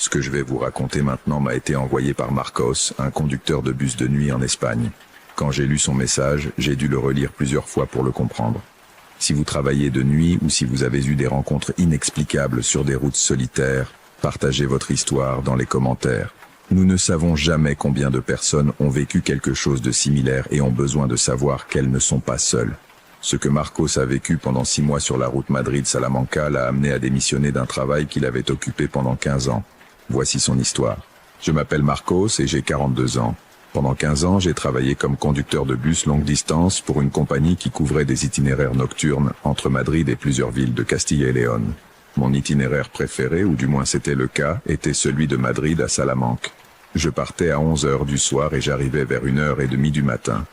Ce que je vais vous raconter maintenant m'a été envoyé par Marcos, un conducteur de bus de nuit en Espagne. Quand j'ai lu son message, j'ai dû le relire plusieurs fois pour le comprendre. Si vous travaillez de nuit ou si vous avez eu des rencontres inexplicables sur des routes solitaires, partagez votre histoire dans les commentaires. Nous ne savons jamais combien de personnes ont vécu quelque chose de similaire et ont besoin de savoir qu'elles ne sont pas seules. Ce que Marcos a vécu pendant 6 mois sur la route Madrid-Salamanca l'a amené à démissionner d'un travail qu'il avait occupé pendant 15 ans. Voici son histoire. Je m'appelle Marcos et j'ai 42 ans. Pendant 15 ans, j'ai travaillé comme conducteur de bus longue distance pour une compagnie qui couvrait des itinéraires nocturnes entre Madrid et plusieurs villes de Castille et Léon. Mon itinéraire préféré, ou du moins c'était le cas, était celui de Madrid à Salamanque. Je partais à 11 heures du soir et j'arrivais vers 1h30 du matin.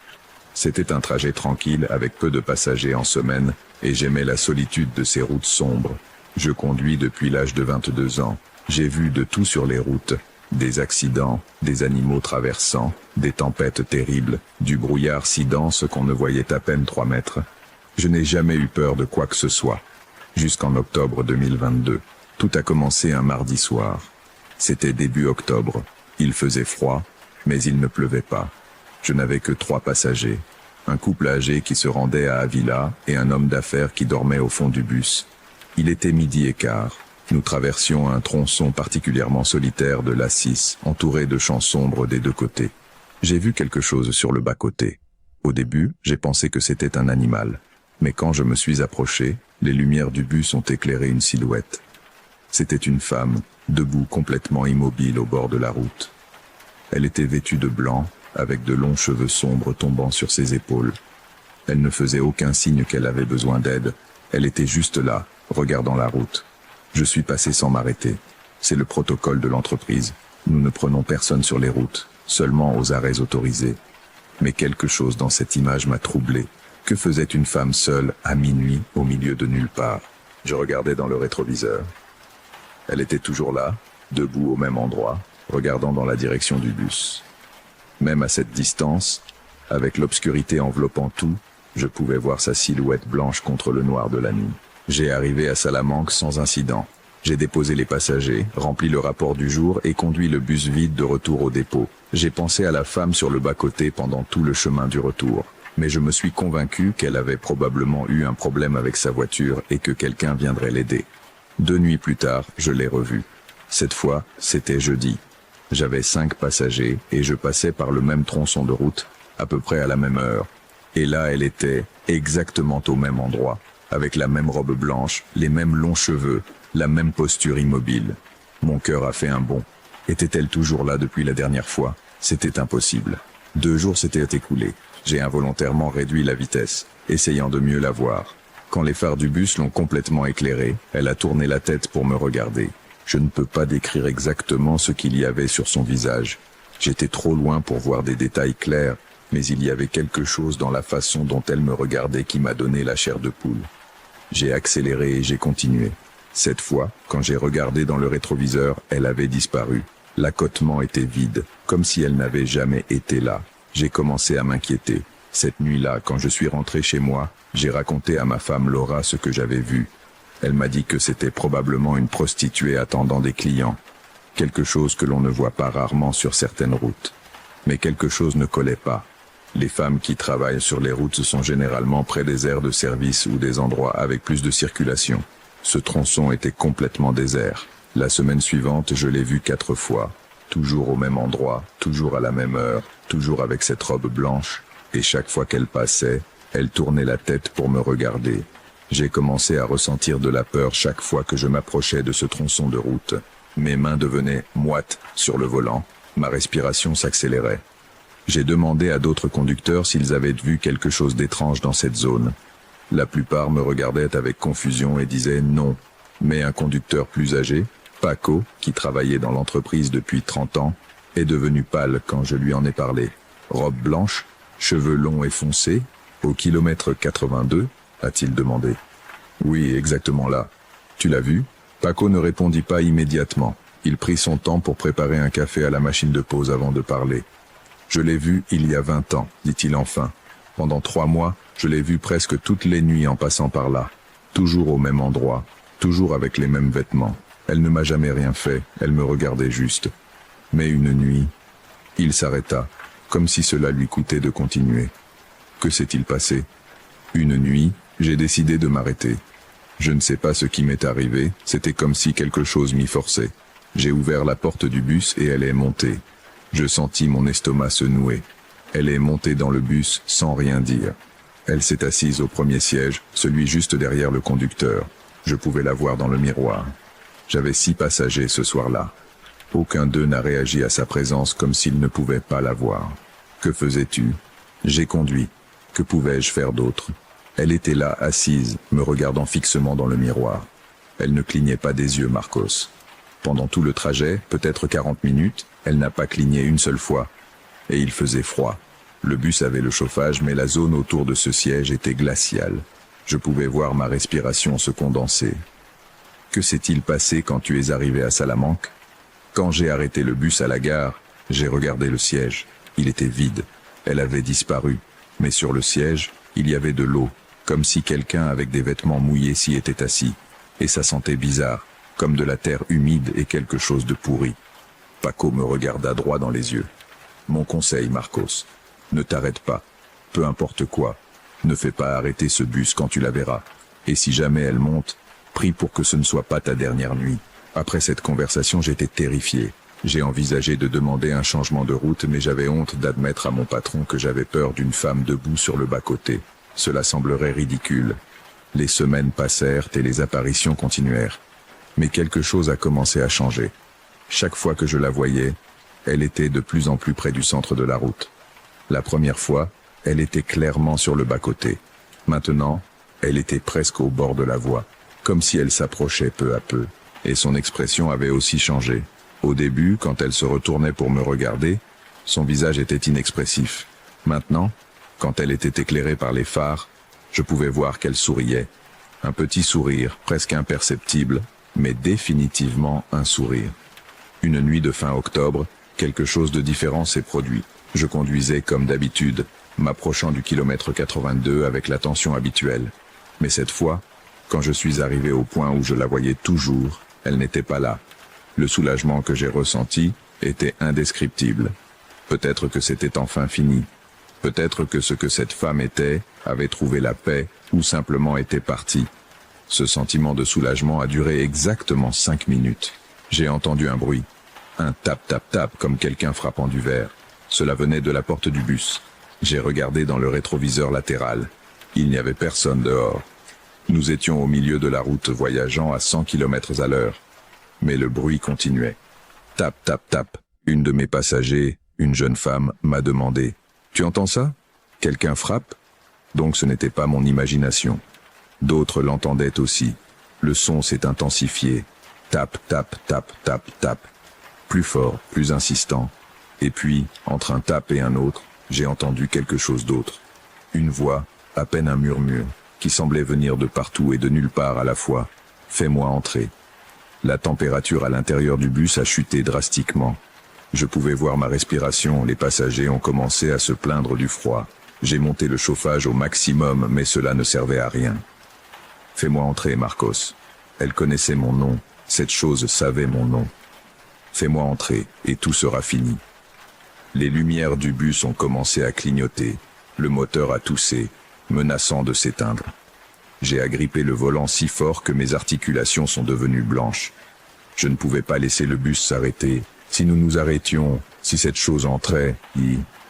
C'était un trajet tranquille avec peu de passagers en semaine et j'aimais la solitude de ces routes sombres. Je conduis depuis l'âge de 22 ans. J'ai vu de tout sur les routes. Des accidents, des animaux traversant, des tempêtes terribles, du brouillard si dense qu'on ne voyait à peine 3 mètres. Je n'ai jamais eu peur de quoi que ce soit. Jusqu'en octobre 2022. Tout a commencé un mardi soir. C'était début octobre. Il faisait froid, mais il ne pleuvait pas. Je n'avais que 3 passagers. Un couple âgé qui se rendait à Avila et un homme d'affaires qui dormait au fond du bus. Il était 12h15. Nous traversions un tronçon particulièrement solitaire de l'A6, entouré de champs sombres des 2 côtés. J'ai vu quelque chose sur le bas-côté. Au début, j'ai pensé que c'était un animal. Mais quand je me suis approché, les lumières du bus ont éclairé une silhouette. C'était une femme, debout complètement immobile au bord de la route. Elle était vêtue de blanc, avec de longs cheveux sombres tombant sur ses épaules. Elle ne faisait aucun signe qu'elle avait besoin d'aide. Elle était juste là, regardant la route. Je suis passé sans m'arrêter. C'est le protocole de l'entreprise. Nous ne prenons personne sur les routes, seulement aux arrêts autorisés. Mais quelque chose dans cette image m'a troublé. Que faisait une femme seule, à minuit, au milieu de nulle part? Je regardais dans le rétroviseur. Elle était toujours là, debout au même endroit, regardant dans la direction du bus. Même à cette distance, avec l'obscurité enveloppant tout, je pouvais voir sa silhouette blanche contre le noir de la nuit. J'ai arrivé à Salamanque sans incident. J'ai déposé les passagers, rempli le rapport du jour et conduit le bus vide de retour au dépôt. J'ai pensé à la femme sur le bas-côté pendant tout le chemin du retour. Mais je me suis convaincu qu'elle avait probablement eu un problème avec sa voiture et que quelqu'un viendrait l'aider. 2 nuits plus tard, je l'ai revue. Cette fois, c'était jeudi. J'avais 5 passagers et je passais par le même tronçon de route, à peu près à la même heure. Et là, elle était exactement au même endroit, avec la même robe blanche, les mêmes longs cheveux, la même posture immobile. Mon cœur a fait un bond. Était-elle toujours là depuis la dernière fois? C'était impossible. 2 jours s'étaient écoulés. J'ai involontairement réduit la vitesse, essayant de mieux la voir. Quand les phares du bus l'ont complètement éclairée, elle a tourné la tête pour me regarder. Je ne peux pas décrire exactement ce qu'il y avait sur son visage. J'étais trop loin pour voir des détails clairs, mais il y avait quelque chose dans la façon dont elle me regardait qui m'a donné la chair de poule. J'ai accéléré et j'ai continué. Cette fois, quand j'ai regardé dans le rétroviseur, elle avait disparu. L'accotement était vide, comme si elle n'avait jamais été là. J'ai commencé à m'inquiéter. Cette nuit-là, quand je suis rentré chez moi, j'ai raconté à ma femme Laura ce que j'avais vu. Elle m'a dit que c'était probablement une prostituée attendant des clients. Quelque chose que l'on ne voit pas rarement sur certaines routes. Mais quelque chose ne collait pas. Les femmes qui travaillent sur les routes sont généralement près des aires de service ou des endroits avec plus de circulation. Ce tronçon était complètement désert. La semaine suivante, je l'ai vue 4 fois. Toujours au même endroit, toujours à la même heure, toujours avec cette robe blanche. Et chaque fois qu'elle passait, elle tournait la tête pour me regarder. J'ai commencé à ressentir de la peur chaque fois que je m'approchais de ce tronçon de route. Mes mains devenaient moites sur le volant. Ma respiration s'accélérait. J'ai demandé à d'autres conducteurs s'ils avaient vu quelque chose d'étrange dans cette zone. La plupart me regardaient avec confusion et disaient non. Mais un conducteur plus âgé, Paco, qui travaillait dans l'entreprise depuis 30 ans, est devenu pâle quand je lui en ai parlé. Robe blanche, cheveux longs et foncés, au kilomètre 82, a-t-il demandé. Oui, exactement là. Tu l'as vu? Paco ne répondit pas immédiatement. Il prit son temps pour préparer un café à la machine de pause avant de parler. Je l'ai vu il y a 20 ans, dit-il enfin. Pendant 3 mois, je l'ai vu presque toutes les nuits en passant par là. Toujours au même endroit, toujours avec les mêmes vêtements. Elle ne m'a jamais rien fait, elle me regardait juste. Mais une nuit, il s'arrêta, comme si cela lui coûtait de continuer. Que s'est-il passé? Une nuit, j'ai décidé de m'arrêter. Je ne sais pas ce qui m'est arrivé, c'était comme si quelque chose m'y forçait. J'ai ouvert la porte du bus et elle est montée. Je sentis mon estomac se nouer. Elle est montée dans le bus sans rien dire. Elle s'est assise au premier siège, celui juste derrière le conducteur. Je pouvais la voir dans le miroir. J'avais 6 passagers ce soir-là. Aucun d'eux n'a réagi à sa présence comme s'il ne pouvait pas la voir. Que faisais-tu? J'ai conduit. Que pouvais-je faire d'autre? Elle était là, assise, me regardant fixement dans le miroir. Elle ne clignait pas des yeux, Marcos. Pendant tout le trajet, peut-être 40 minutes, elle n'a pas cligné une seule fois. Et il faisait froid. Le bus avait le chauffage, mais la zone autour de ce siège était glaciale. Je pouvais voir ma respiration se condenser. Que s'est-il passé quand tu es arrivé à Salamanque? Quand j'ai arrêté le bus à la gare, j'ai regardé le siège. Il était vide. Elle avait disparu. Mais sur le siège, il y avait de l'eau, comme si quelqu'un avec des vêtements mouillés s'y était assis. Et ça sentait bizarre, comme de la terre humide et quelque chose de pourri. Paco me regarda droit dans les yeux. Mon conseil, Marcos, ne t'arrête pas. Peu importe quoi, ne fais pas arrêter ce bus quand tu la verras. Et si jamais elle monte, prie pour que ce ne soit pas ta dernière nuit. Après cette conversation, j'étais terrifié. J'ai envisagé de demander un changement de route, mais j'avais honte d'admettre à mon patron que j'avais peur d'une femme debout sur le bas-côté. Cela semblerait ridicule. Les semaines passèrent et les apparitions continuèrent. Mais quelque chose a commencé à changer. Chaque fois que je la voyais, elle était de plus en plus près du centre de la route. La première fois, elle était clairement sur le bas-côté. Maintenant, elle était presque au bord de la voie, comme si elle s'approchait peu à peu. Et son expression avait aussi changé. Au début, quand elle se retournait pour me regarder, son visage était inexpressif. Maintenant, quand elle était éclairée par les phares, je pouvais voir qu'elle souriait. Un petit sourire, presque imperceptible, mais définitivement un sourire. Une nuit de fin octobre, quelque chose de différent s'est produit. Je conduisais comme d'habitude, m'approchant du kilomètre 82 avec l'attention habituelle. Mais cette fois, quand je suis arrivé au point où je la voyais toujours, elle n'était pas là. Le soulagement que j'ai ressenti était indescriptible. Peut-être que c'était enfin fini. Peut-être que ce que cette femme était avait trouvé la paix ou simplement était partie. Ce sentiment de soulagement a duré exactement 5 minutes. J'ai entendu un bruit. Un tap-tap-tap comme quelqu'un frappant du verre. Cela venait de la porte du bus. J'ai regardé dans le rétroviseur latéral. Il n'y avait personne dehors. Nous étions au milieu de la route voyageant à 100 km à l'heure. Mais le bruit continuait. Tap, tap, tap. Une de mes passagers, une jeune femme, m'a demandé « Tu entends ça? Quelqu'un frappe ?» Donc ce n'était pas mon imagination. D'autres l'entendaient aussi. Le son s'est intensifié. Tap, tap, tap, tap, tap. Plus fort, plus insistant. Et puis, entre un tap et un autre, j'ai entendu quelque chose d'autre. Une voix, à peine un murmure, qui semblait venir de partout et de nulle part à la fois. « Fais-moi entrer ». La température à l'intérieur du bus a chuté drastiquement. Je pouvais voir ma respiration, les passagers ont commencé à se plaindre du froid. J'ai monté le chauffage au maximum, mais cela ne servait à rien. « Fais-moi entrer, Marcos ». Elle connaissait mon nom, cette chose savait mon nom. « Fais-moi entrer, et tout sera fini ». Les lumières du bus ont commencé à clignoter. Le moteur a toussé, menaçant de s'éteindre. J'ai agrippé le volant si fort que mes articulations sont devenues blanches. Je ne pouvais pas laisser le bus s'arrêter. Si nous nous arrêtions, si cette chose entrait,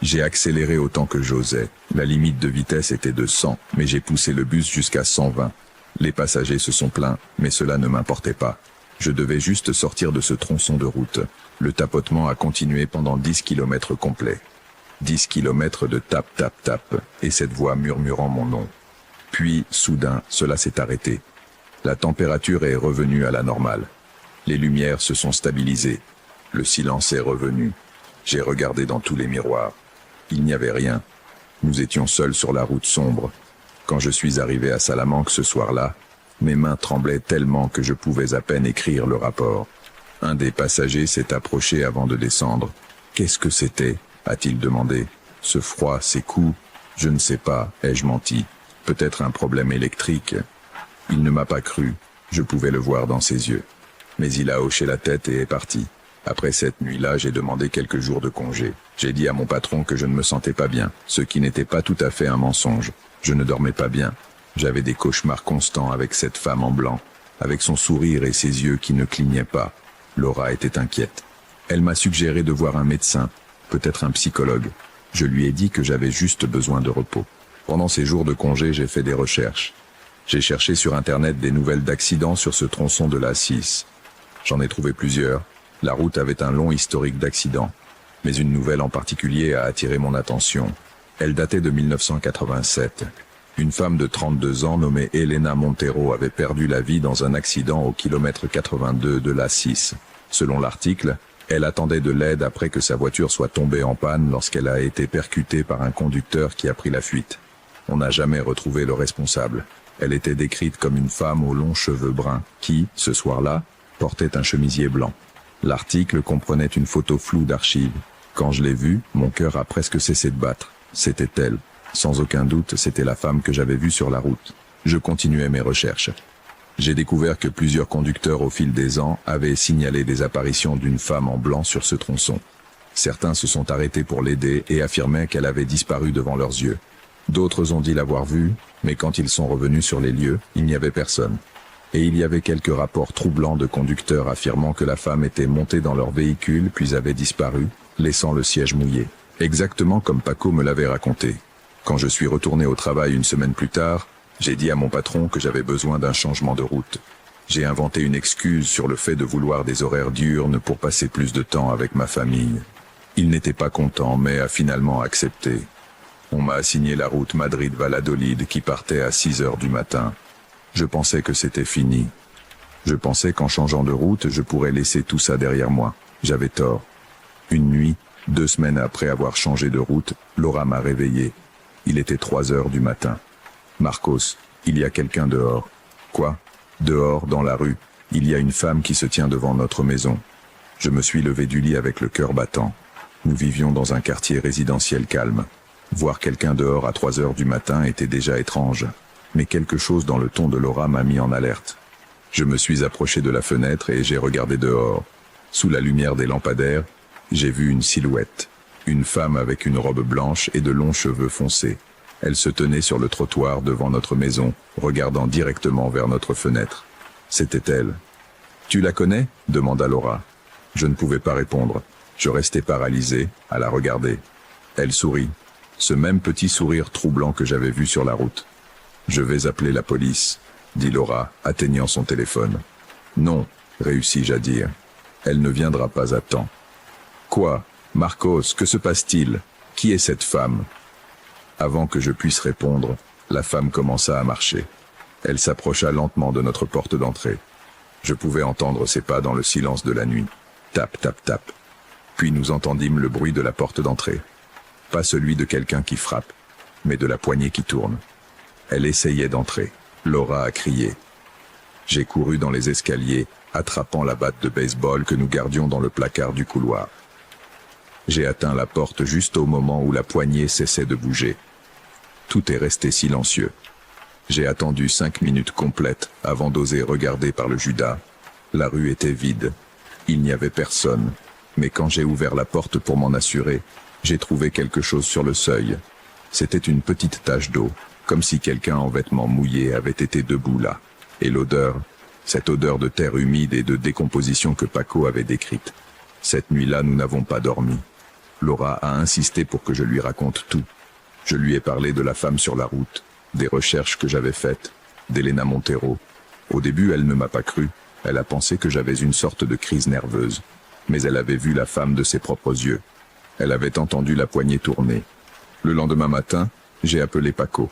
j'ai accéléré autant que j'osais. La limite de vitesse était de 100, mais j'ai poussé le bus jusqu'à 120. Les passagers se sont plaints, mais cela ne m'importait pas. Je devais juste sortir de ce tronçon de route. Le tapotement a continué pendant 10 km complets. 10 km de tap-tap-tap, et cette voix murmurant mon nom. Puis, soudain, cela s'est arrêté. La température est revenue à la normale. Les lumières se sont stabilisées. Le silence est revenu. J'ai regardé dans tous les miroirs. Il n'y avait rien. Nous étions seuls sur la route sombre. Quand je suis arrivé à Salamanque ce soir-là, mes mains tremblaient tellement que je pouvais à peine écrire le rapport. Un des passagers s'est approché avant de descendre. « Qu'est-ce que c'était ?» a-t-il demandé. « Ce froid, ces coups ?» « Je ne sais pas, ai-je menti. Peut-être un problème électrique. » Il ne m'a pas cru. Je pouvais le voir dans ses yeux. Mais il a hoché la tête et est parti. Après cette nuit-là, j'ai demandé quelques jours de congé. J'ai dit à mon patron que je ne me sentais pas bien, ce qui n'était pas tout à fait un mensonge. Je ne dormais pas bien. J'avais des cauchemars constants avec cette femme en blanc, avec son sourire et ses yeux qui ne clignaient pas. Laura était inquiète. Elle m'a suggéré de voir un médecin, peut-être un psychologue. Je lui ai dit que j'avais juste besoin de repos. Pendant ces jours de congé, j'ai fait des recherches. J'ai cherché sur Internet des nouvelles d'accidents sur ce tronçon de l'A6. J'en ai trouvé plusieurs. La route avait un long historique d'accidents. Mais une nouvelle en particulier a attiré mon attention. Elle datait de 1987. Une femme de 32 ans nommée Elena Montero avait perdu la vie dans un accident au kilomètre 82 de l'A6. Selon l'article, elle attendait de l'aide après que sa voiture soit tombée en panne lorsqu'elle a été percutée par un conducteur qui a pris la fuite. On n'a jamais retrouvé le responsable. Elle était décrite comme une femme aux longs cheveux bruns qui, ce soir-là, portait un chemisier blanc. L'article comprenait une photo floue d'archives. Quand je l'ai vue, mon cœur a presque cessé de battre. C'était elle. Sans aucun doute, c'était la femme que j'avais vue sur la route. Je continuais mes recherches. J'ai découvert que plusieurs conducteurs au fil des ans avaient signalé des apparitions d'une femme en blanc sur ce tronçon. Certains se sont arrêtés pour l'aider et affirmaient qu'elle avait disparu devant leurs yeux. D'autres ont dit l'avoir vue, mais quand ils sont revenus sur les lieux, il n'y avait personne. Et il y avait quelques rapports troublants de conducteurs affirmant que la femme était montée dans leur véhicule puis avait disparu, laissant le siège mouillé. Exactement comme Paco me l'avait raconté. Quand je suis retourné au travail une semaine plus tard, j'ai dit à mon patron que j'avais besoin d'un changement de route. J'ai inventé une excuse sur le fait de vouloir des horaires diurnes pour passer plus de temps avec ma famille. Il n'était pas content, mais a finalement accepté. On m'a assigné la route Madrid-Valladolid qui partait à 6 heures du matin. Je pensais que c'était fini. Je pensais qu'en changeant de route, je pourrais laisser tout ça derrière moi. J'avais tort. Une nuit, 2 semaines après avoir changé de route, Laura m'a réveillé. Il était 3 heures du matin. Marcos, il y a quelqu'un dehors. Quoi? Dehors, dans la rue, il y a une femme qui se tient devant notre maison. Je me suis levé du lit avec le cœur battant. Nous vivions dans un quartier résidentiel calme. Voir quelqu'un dehors à 3 heures du matin était déjà étrange. Mais quelque chose dans le ton de Laura m'a mis en alerte. Je me suis approché de la fenêtre et j'ai regardé dehors. Sous la lumière des lampadaires, j'ai vu une silhouette. Une femme avec une robe blanche et de longs cheveux foncés. Elle se tenait sur le trottoir devant notre maison, regardant directement vers notre fenêtre. C'était elle. « Tu la connais ?» demanda Laura. Je ne pouvais pas répondre. Je restais paralysé, à la regarder. Elle sourit. Ce même petit sourire troublant que j'avais vu sur la route. « Je vais appeler la police », dit Laura, atteignant son téléphone. « Non », réussis-je à dire. « Elle ne viendra pas à temps. »« Quoi ? Marcos, que se passe-t-il ? Qui est cette femme ?» Avant que je puisse répondre, la femme commença à marcher. Elle s'approcha lentement de notre porte d'entrée. Je pouvais entendre ses pas dans le silence de la nuit. Tap, tap, tap. Puis nous entendîmes le bruit de la porte d'entrée. Pas celui de quelqu'un qui frappe, mais de la poignée qui tourne. Elle essayait d'entrer. Laura a crié. J'ai couru dans les escaliers, attrapant la batte de baseball que nous gardions dans le placard du couloir. J'ai atteint la porte juste au moment où la poignée cessait de bouger. Tout est resté silencieux. J'ai attendu 5 minutes complètes avant d'oser regarder par le Judas. La rue était vide. Il n'y avait personne. Mais quand j'ai ouvert la porte pour m'en assurer, j'ai trouvé quelque chose sur le seuil. C'était une petite tache d'eau, comme si quelqu'un en vêtements mouillés avait été debout là. Et l'odeur, cette odeur de terre humide et de décomposition que Paco avait décrite. Cette nuit-là, nous n'avons pas dormi. Laura a insisté pour que je lui raconte tout. Je lui ai parlé de la femme sur la route, des recherches que j'avais faites, d'Elena Montero. Au début, elle ne m'a pas cru. Elle a pensé que j'avais une sorte de crise nerveuse. Mais elle avait vu la femme de ses propres yeux. Elle avait entendu la poignée tourner. Le lendemain matin, j'ai appelé Paco.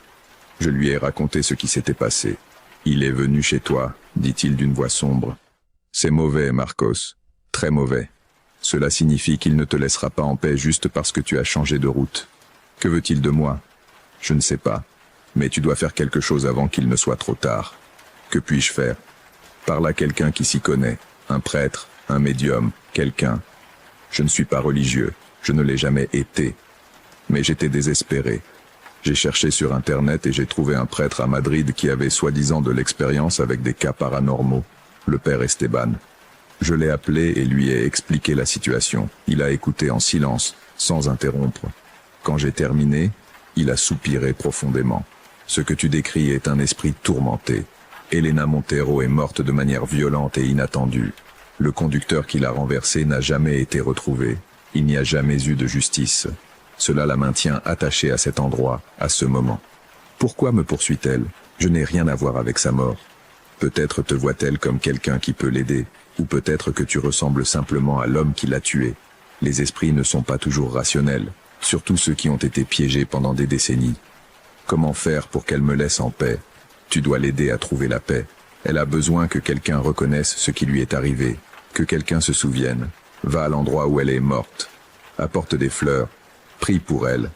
Je lui ai raconté ce qui s'était passé. « Il est venu chez toi », dit-il d'une voix sombre. « C'est mauvais, Marcos. Très mauvais. Cela signifie qu'il ne te laissera pas en paix juste parce que tu as changé de route. Que veut-il de moi? Je ne sais pas. Mais tu dois faire quelque chose avant qu'il ne soit trop tard. Que puis-je faire? Parle à quelqu'un qui s'y connaît. Un prêtre, un médium, quelqu'un. Je ne suis pas religieux. Je ne l'ai jamais été. Mais j'étais désespéré. J'ai cherché sur Internet et j'ai trouvé un prêtre à Madrid qui avait soi-disant de l'expérience avec des cas paranormaux. Le père Esteban. Je l'ai appelé et lui ai expliqué la situation. Il a écouté en silence, sans interrompre. Quand j'ai terminé, il a soupiré profondément. Ce que tu décris est un esprit tourmenté. Elena Montero est morte de manière violente et inattendue. Le conducteur qui l'a renversée n'a jamais été retrouvé. Il n'y a jamais eu de justice. Cela la maintient attachée à cet endroit, à ce moment. Pourquoi me poursuit-elle? Je n'ai rien à voir avec sa mort. Peut-être te voit-elle comme quelqu'un qui peut l'aider, ou peut-être que tu ressembles simplement à l'homme qui l'a tué. Les esprits ne sont pas toujours rationnels, surtout ceux qui ont été piégés pendant des décennies. Comment faire pour qu'elle me laisse en paix? Tu dois l'aider à trouver la paix. Elle a besoin que quelqu'un reconnaisse ce qui lui est arrivé, que quelqu'un se souvienne. Va à l'endroit où elle est morte. Apporte des fleurs. Prie pour elle.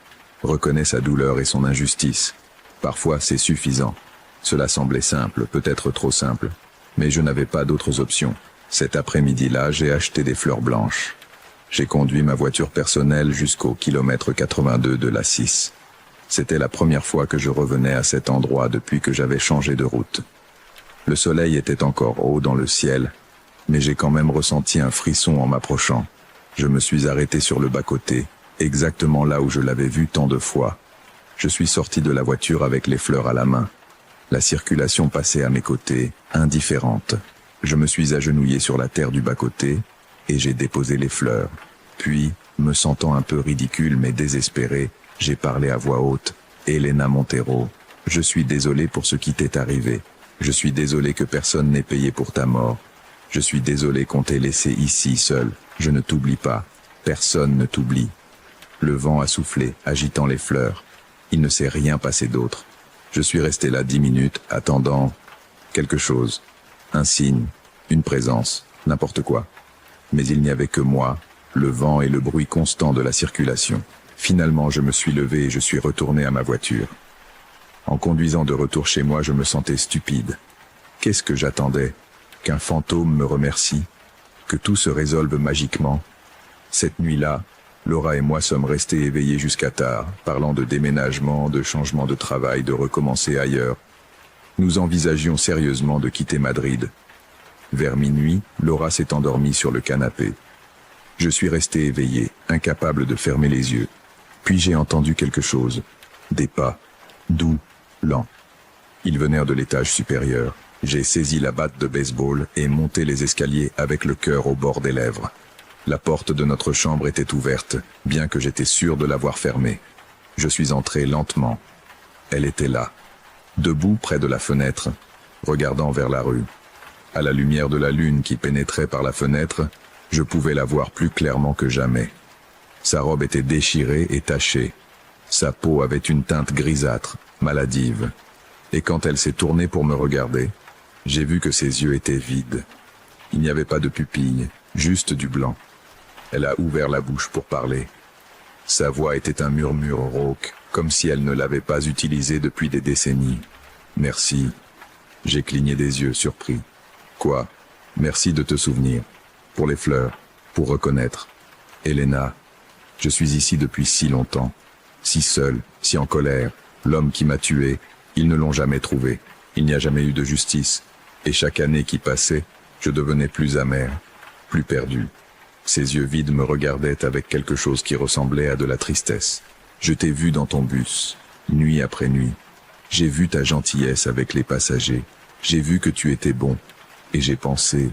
Reconnais sa douleur et son injustice. Parfois, c'est suffisant. Cela semblait simple, peut-être trop simple. Mais je n'avais pas d'autres options. Cet après-midi-là, j'ai acheté des fleurs blanches. J'ai conduit ma voiture personnelle jusqu'au kilomètre 82 de la 6. C'était la première fois que je revenais à cet endroit depuis que j'avais changé de route. Le soleil était encore haut dans le ciel, mais j'ai quand même ressenti un frisson en m'approchant. Je me suis arrêté sur le bas-côté, exactement là où je l'avais vu tant de fois. Je suis sorti de la voiture avec les fleurs à la main. La circulation passait à mes côtés, indifférente. Je me suis agenouillé sur la terre du bas-côté, et j'ai déposé les fleurs. Puis, me sentant un peu ridicule mais désespéré, j'ai parlé à voix haute. « Elena Montero, je suis désolé pour ce qui t'est arrivé. Je suis désolé que personne n'ait payé pour ta mort. Je suis désolé qu'on t'ait laissé ici seul. Je ne t'oublie pas. Personne ne t'oublie. » Le vent a soufflé, agitant les fleurs. Il ne s'est rien passé d'autre. Je suis resté là 10 minutes, attendant quelque chose. Un signe, une présence, n'importe quoi. Mais il n'y avait que moi, le vent et le bruit constant de la circulation. Finalement, je me suis levé et je suis retourné à ma voiture. En conduisant de retour chez moi, je me sentais stupide. Qu'est-ce que j'attendais? Qu'un fantôme me remercie? Que tout se résolve magiquement? Cette nuit-là, Laura et moi sommes restés éveillés jusqu'à tard, parlant de déménagement, de changement de travail, de recommencer ailleurs. Nous envisagions sérieusement de quitter Madrid. Vers minuit, Laura s'est endormie sur le canapé. Je suis resté éveillé, incapable de fermer les yeux. Puis j'ai entendu quelque chose. Des pas. Doux, lents. Ils venèrent de l'étage supérieur. J'ai saisi la batte de baseball et monté les escaliers avec le cœur au bord des lèvres. La porte de notre chambre était ouverte, bien que j'étais sûr de l'avoir fermée. Je suis entré lentement. Elle était là, debout près de la fenêtre, regardant vers la rue. À la lumière de la lune qui pénétrait par la fenêtre, je pouvais la voir plus clairement que jamais. Sa robe était déchirée et tachée. Sa peau avait une teinte grisâtre, maladive. Et quand elle s'est tournée pour me regarder, j'ai vu que ses yeux étaient vides. Il n'y avait pas de pupilles, juste du blanc. Elle a ouvert la bouche pour parler. Sa voix était un murmure rauque, comme si elle ne l'avait pas utilisé depuis des décennies. « Merci. » J'ai cligné des yeux, surpris. « Quoi? Merci de te souvenir. Pour les fleurs, pour reconnaître. Elena, je suis ici depuis si longtemps. Si seul, si en colère. L'homme qui m'a tué, ils ne l'ont jamais trouvé. Il n'y a jamais eu de justice. Et chaque année qui passait, je devenais plus amer, plus perdu. Ses yeux vides me regardaient avec quelque chose qui ressemblait à de la tristesse. Je t'ai vu dans ton bus, nuit après nuit. J'ai vu ta gentillesse avec les passagers. J'ai vu que tu étais bon. Et j'ai pensé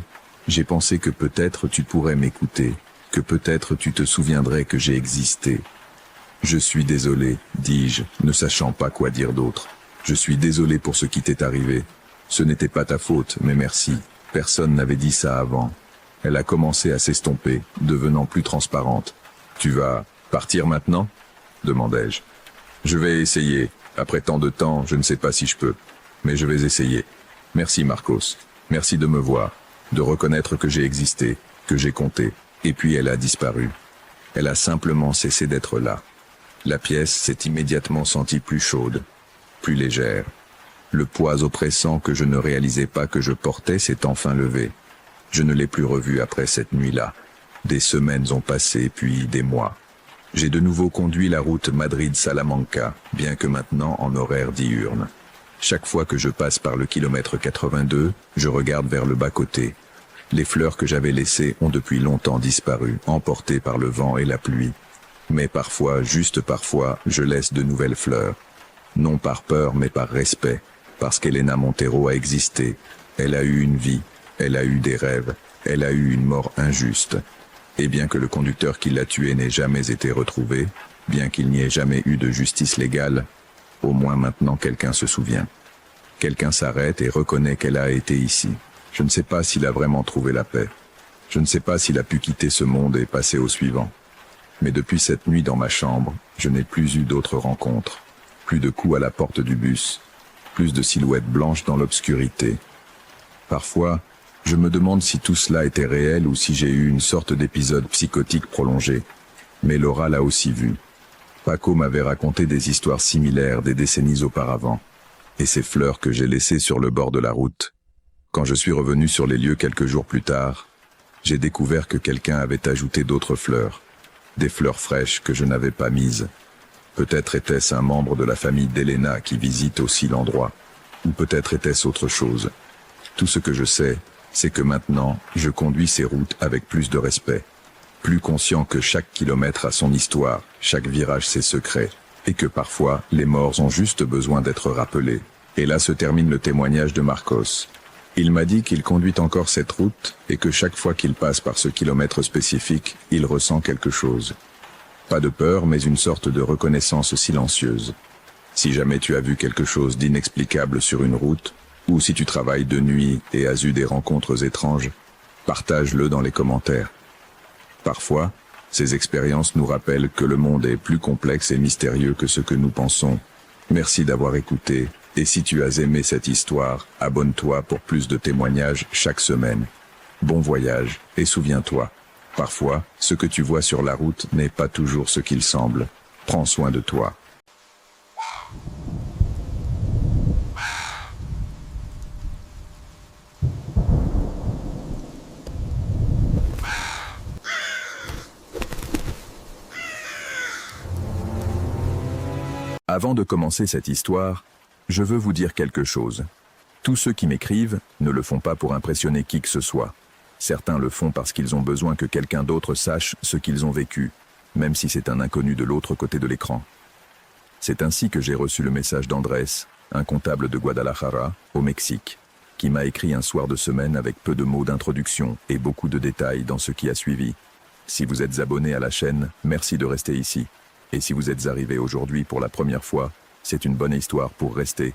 que peut-être tu pourrais m'écouter, que peut-être tu te souviendrais que j'ai existé. Je suis désolé, dis-je, ne sachant pas quoi dire d'autre. Je suis désolé pour ce qui t'est arrivé. Ce n'était pas ta faute, mais merci. Personne n'avait dit ça avant. Elle a commencé à s'estomper, devenant plus transparente. « Tu vas partir maintenant ?» demandai-je. « Je vais essayer. Après tant de temps, je ne sais pas si je peux. Mais je vais essayer. Merci Marcos. Merci de me voir, de reconnaître que j'ai existé, que j'ai compté. » Et puis elle a disparu. Elle a simplement cessé d'être là. La pièce s'est immédiatement sentie plus chaude, plus légère. Le poids oppressant que je ne réalisais pas que je portais s'est enfin levé. Je ne l'ai plus revu après cette nuit-là. Des semaines ont passé, puis des mois. J'ai de nouveau conduit la route Madrid-Salamanca, bien que maintenant en horaire diurne. Chaque fois que je passe par le kilomètre 82, je regarde vers le bas-côté. Les fleurs que j'avais laissées ont depuis longtemps disparu, emportées par le vent et la pluie. Mais parfois, juste parfois, je laisse de nouvelles fleurs. Non par peur, mais par respect, parce qu'Elena Montero a existé. Elle a eu une vie, elle a eu des rêves, elle a eu une mort injuste. Et bien que le conducteur qui l'a tuée n'ait jamais été retrouvé, bien qu'il n'y ait jamais eu de justice légale, au moins maintenant quelqu'un se souvient. Quelqu'un s'arrête et reconnaît qu'elle a été ici. Je ne sais pas s'il a vraiment trouvé la paix. Je ne sais pas s'il a pu quitter ce monde et passer au suivant. Mais depuis cette nuit dans ma chambre, je n'ai plus eu d'autres rencontres. Plus de coups à la porte du bus, plus de silhouettes blanches dans l'obscurité. Parfois, je me demande si tout cela était réel ou si j'ai eu une sorte d'épisode psychotique prolongé. Mais Laura l'a aussi vu. Paco m'avait raconté des histoires similaires des décennies auparavant. Et ces fleurs que j'ai laissées sur le bord de la route. Quand je suis revenu sur les lieux quelques jours plus tard, j'ai découvert que quelqu'un avait ajouté d'autres fleurs. Des fleurs fraîches que je n'avais pas mises. Peut-être était-ce un membre de la famille d'Elena qui visite aussi l'endroit. Ou peut-être était-ce autre chose. Tout ce que je sais, c'est que maintenant, je conduis ces routes avec plus de respect. Plus conscient que chaque kilomètre a son histoire, chaque virage ses secrets. Et que parfois, les morts ont juste besoin d'être rappelés. Et là se termine le témoignage de Marcos. Il m'a dit qu'il conduit encore cette route et que chaque fois qu'il passe par ce kilomètre spécifique, il ressent quelque chose. Pas de peur, mais une sorte de reconnaissance silencieuse. Si jamais tu as vu quelque chose d'inexplicable sur une route, ou si tu travailles de nuit et as eu des rencontres étranges, partage-le dans les commentaires. Parfois, ces expériences nous rappellent que le monde est plus complexe et mystérieux que ce que nous pensons. Merci d'avoir écouté, et si tu as aimé cette histoire, abonne-toi pour plus de témoignages chaque semaine. Bon voyage, et souviens-toi, parfois, ce que tu vois sur la route n'est pas toujours ce qu'il semble. Prends soin de toi. Avant de commencer cette histoire, je veux vous dire quelque chose. Tous ceux qui m'écrivent ne le font pas pour impressionner qui que ce soit. Certains le font parce qu'ils ont besoin que quelqu'un d'autre sache ce qu'ils ont vécu, même si c'est un inconnu de l'autre côté de l'écran. C'est ainsi que j'ai reçu le message d'Andrés, un comptable de Guadalajara, au Mexique, qui m'a écrit un soir de semaine avec peu de mots d'introduction et beaucoup de détails dans ce qui a suivi. Si vous êtes abonné à la chaîne, merci de rester ici. Et si vous êtes arrivé aujourd'hui pour la première fois, c'est une bonne histoire pour rester.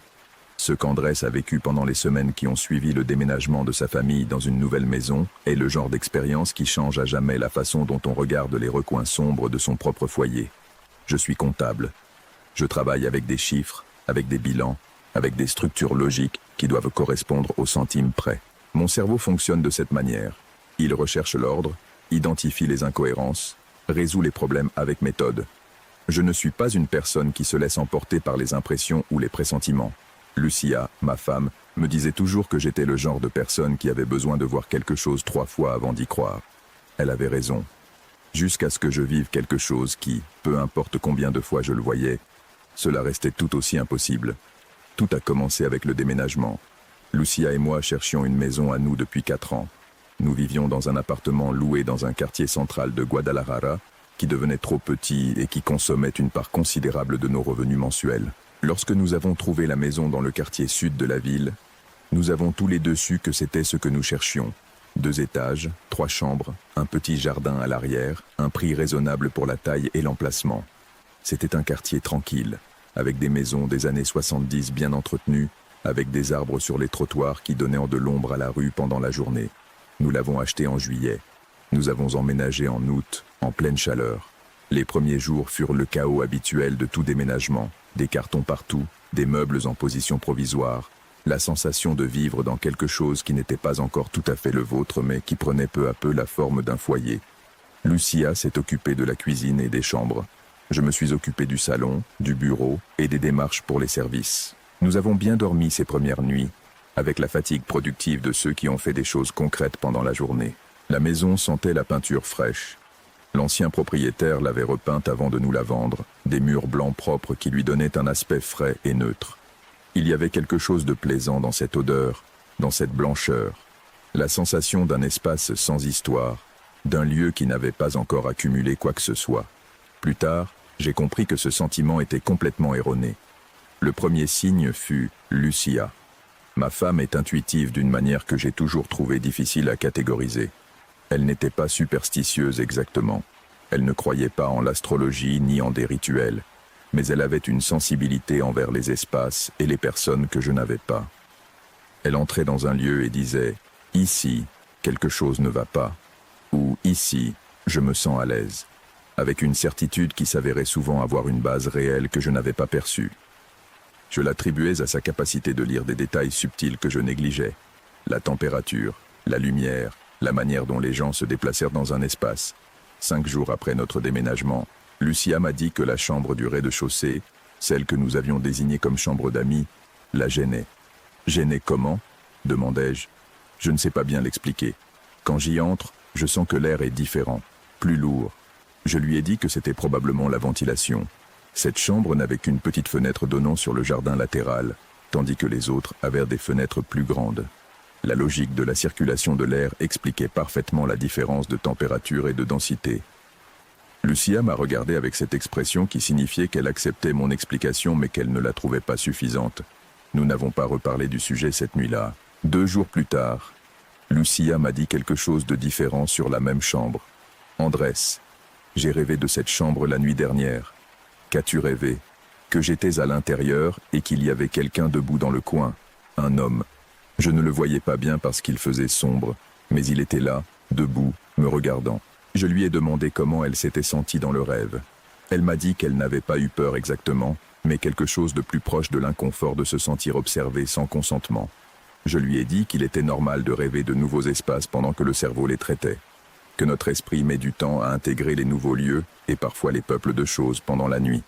Ce qu'Andrés a vécu pendant les semaines qui ont suivi le déménagement de sa famille dans une nouvelle maison est le genre d'expérience qui change à jamais la façon dont on regarde les recoins sombres de son propre foyer. Je suis comptable. Je travaille avec des chiffres, avec des bilans, avec des structures logiques qui doivent correspondre au centime près. Mon cerveau fonctionne de cette manière. Il recherche l'ordre, identifie les incohérences, résout les problèmes avec méthode. Je ne suis pas une personne qui se laisse emporter par les impressions ou les pressentiments. Lucia, ma femme, me disait toujours que j'étais le genre de personne qui avait besoin de voir quelque chose 3 fois avant d'y croire. Elle avait raison. Jusqu'à ce que je vive quelque chose qui, peu importe combien de fois je le voyais, cela restait tout aussi impossible. Tout a commencé avec le déménagement. Lucia et moi cherchions une maison à nous depuis 4 ans. Nous vivions dans un appartement loué dans un quartier central de Guadalajara, qui devenait trop petit et qui consommait une part considérable de nos revenus mensuels. Lorsque nous avons trouvé la maison dans le quartier sud de la ville, nous avons tous les deux su que c'était ce que nous cherchions. 2 étages, 3 chambres, un petit jardin à l'arrière, un prix raisonnable pour la taille et l'emplacement. C'était un quartier tranquille, avec des maisons des années 70 bien entretenues, avec des arbres sur les trottoirs qui donnaient de l'ombre à la rue pendant la journée. Nous l'avons acheté en juillet. Nous avons emménagé en août, en pleine chaleur. Les premiers jours furent le chaos habituel de tout déménagement. Des cartons partout, des meubles en position provisoire, la sensation de vivre dans quelque chose qui n'était pas encore tout à fait le vôtre mais qui prenait peu à peu la forme d'un foyer. Lucia s'est occupée de la cuisine et des chambres. Je me suis occupé du salon, du bureau et des démarches pour les services. Nous avons bien dormi ces premières nuits, avec la fatigue productive de ceux qui ont fait des choses concrètes pendant la journée. La maison sentait la peinture fraîche. L'ancien propriétaire l'avait repeinte avant de nous la vendre, des murs blancs propres qui lui donnaient un aspect frais et neutre. Il y avait quelque chose de plaisant dans cette odeur, dans cette blancheur. La sensation d'un espace sans histoire, d'un lieu qui n'avait pas encore accumulé quoi que ce soit. Plus tard, j'ai compris que ce sentiment était complètement erroné. Le premier signe fut Lucia. Ma femme est intuitive d'une manière que j'ai toujours trouvé difficile à catégoriser. Elle n'était pas superstitieuse exactement. Elle ne croyait pas en l'astrologie ni en des rituels, mais elle avait une sensibilité envers les espaces et les personnes que je n'avais pas. Elle entrait dans un lieu et disait « Ici, quelque chose ne va pas » ou « Ici, je me sens à l'aise », avec une certitude qui s'avérait souvent avoir une base réelle que je n'avais pas perçue. Je l'attribuais à sa capacité de lire des détails subtils que je négligeais. La température, la lumière, la manière dont les gens se déplacèrent dans un espace. 5 jours après notre déménagement, Lucia m'a dit que la chambre du rez-de-chaussée, celle que nous avions désignée comme chambre d'amis, la gênait. Gênait comment ? Demandai-je. Je ne sais pas bien l'expliquer. Quand j'y entre, je sens que l'air est différent, plus lourd. Je lui ai dit que c'était probablement la ventilation. Cette chambre n'avait qu'une petite fenêtre donnant sur le jardin latéral, tandis que les autres avaient des fenêtres plus grandes. La logique de la circulation de l'air expliquait parfaitement la différence de température et de densité. Lucia m'a regardé avec cette expression qui signifiait qu'elle acceptait mon explication mais qu'elle ne la trouvait pas suffisante. Nous n'avons pas reparlé du sujet cette nuit-là. 2 jours plus tard, Lucia m'a dit quelque chose de différent sur la même chambre. « Andrés, j'ai rêvé de cette chambre la nuit dernière. Qu'as-tu rêvé ? Que j'étais à l'intérieur et qu'il y avait quelqu'un debout dans le coin, un homme. Je ne le voyais pas bien parce qu'il faisait sombre, mais il était là, debout, me regardant. Je lui ai demandé comment elle s'était sentie dans le rêve. Elle m'a dit qu'elle n'avait pas eu peur exactement, mais quelque chose de plus proche de l'inconfort de se sentir observée sans consentement. Je lui ai dit qu'il était normal de rêver de nouveaux espaces pendant que le cerveau les traitait, que notre esprit met du temps à intégrer les nouveaux lieux et parfois les peuples de choses pendant la nuit.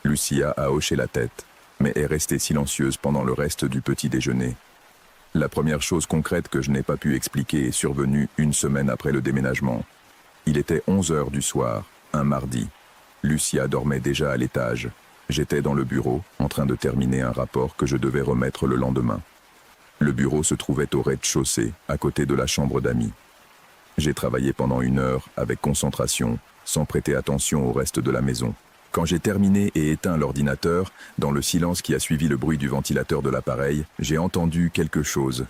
Lucia a hoché la tête, mais est restée silencieuse pendant le reste du petit déjeuner. La première chose concrète que je n'ai pas pu expliquer est survenue 1 semaine après le déménagement. Il était 11 heures du soir, un mardi. Lucia dormait déjà à l'étage. J'étais dans le bureau, en train de terminer un rapport que je devais remettre le lendemain. Le bureau se trouvait au rez-de-chaussée, à côté de la chambre d'amis. J'ai travaillé pendant 1 heure, avec concentration, sans prêter attention au reste de la maison. Quand j'ai terminé et éteint l'ordinateur, dans le silence qui a suivi le bruit du ventilateur de l'appareil, j'ai entendu quelque chose.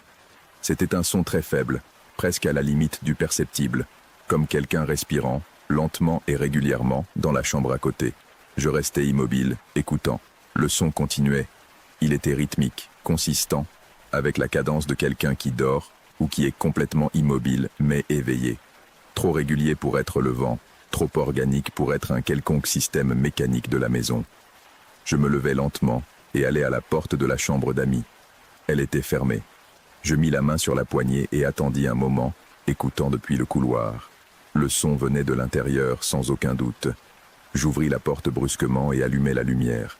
C'était un son très faible, presque à la limite du perceptible, comme quelqu'un respirant, lentement et régulièrement, dans la chambre à côté. Je restais immobile, écoutant. Le son continuait. Il était rythmique, consistant, avec la cadence de quelqu'un qui dort ou qui est complètement immobile mais éveillé. Trop régulier pour être le vent, trop organique pour être un quelconque système mécanique de la maison. Je me levai lentement et allai à la porte de la chambre d'amis. Elle était fermée. Je mis la main sur la poignée et attendis un moment, écoutant depuis le couloir. Le son venait de l'intérieur sans aucun doute. J'ouvris la porte brusquement et allumai la lumière.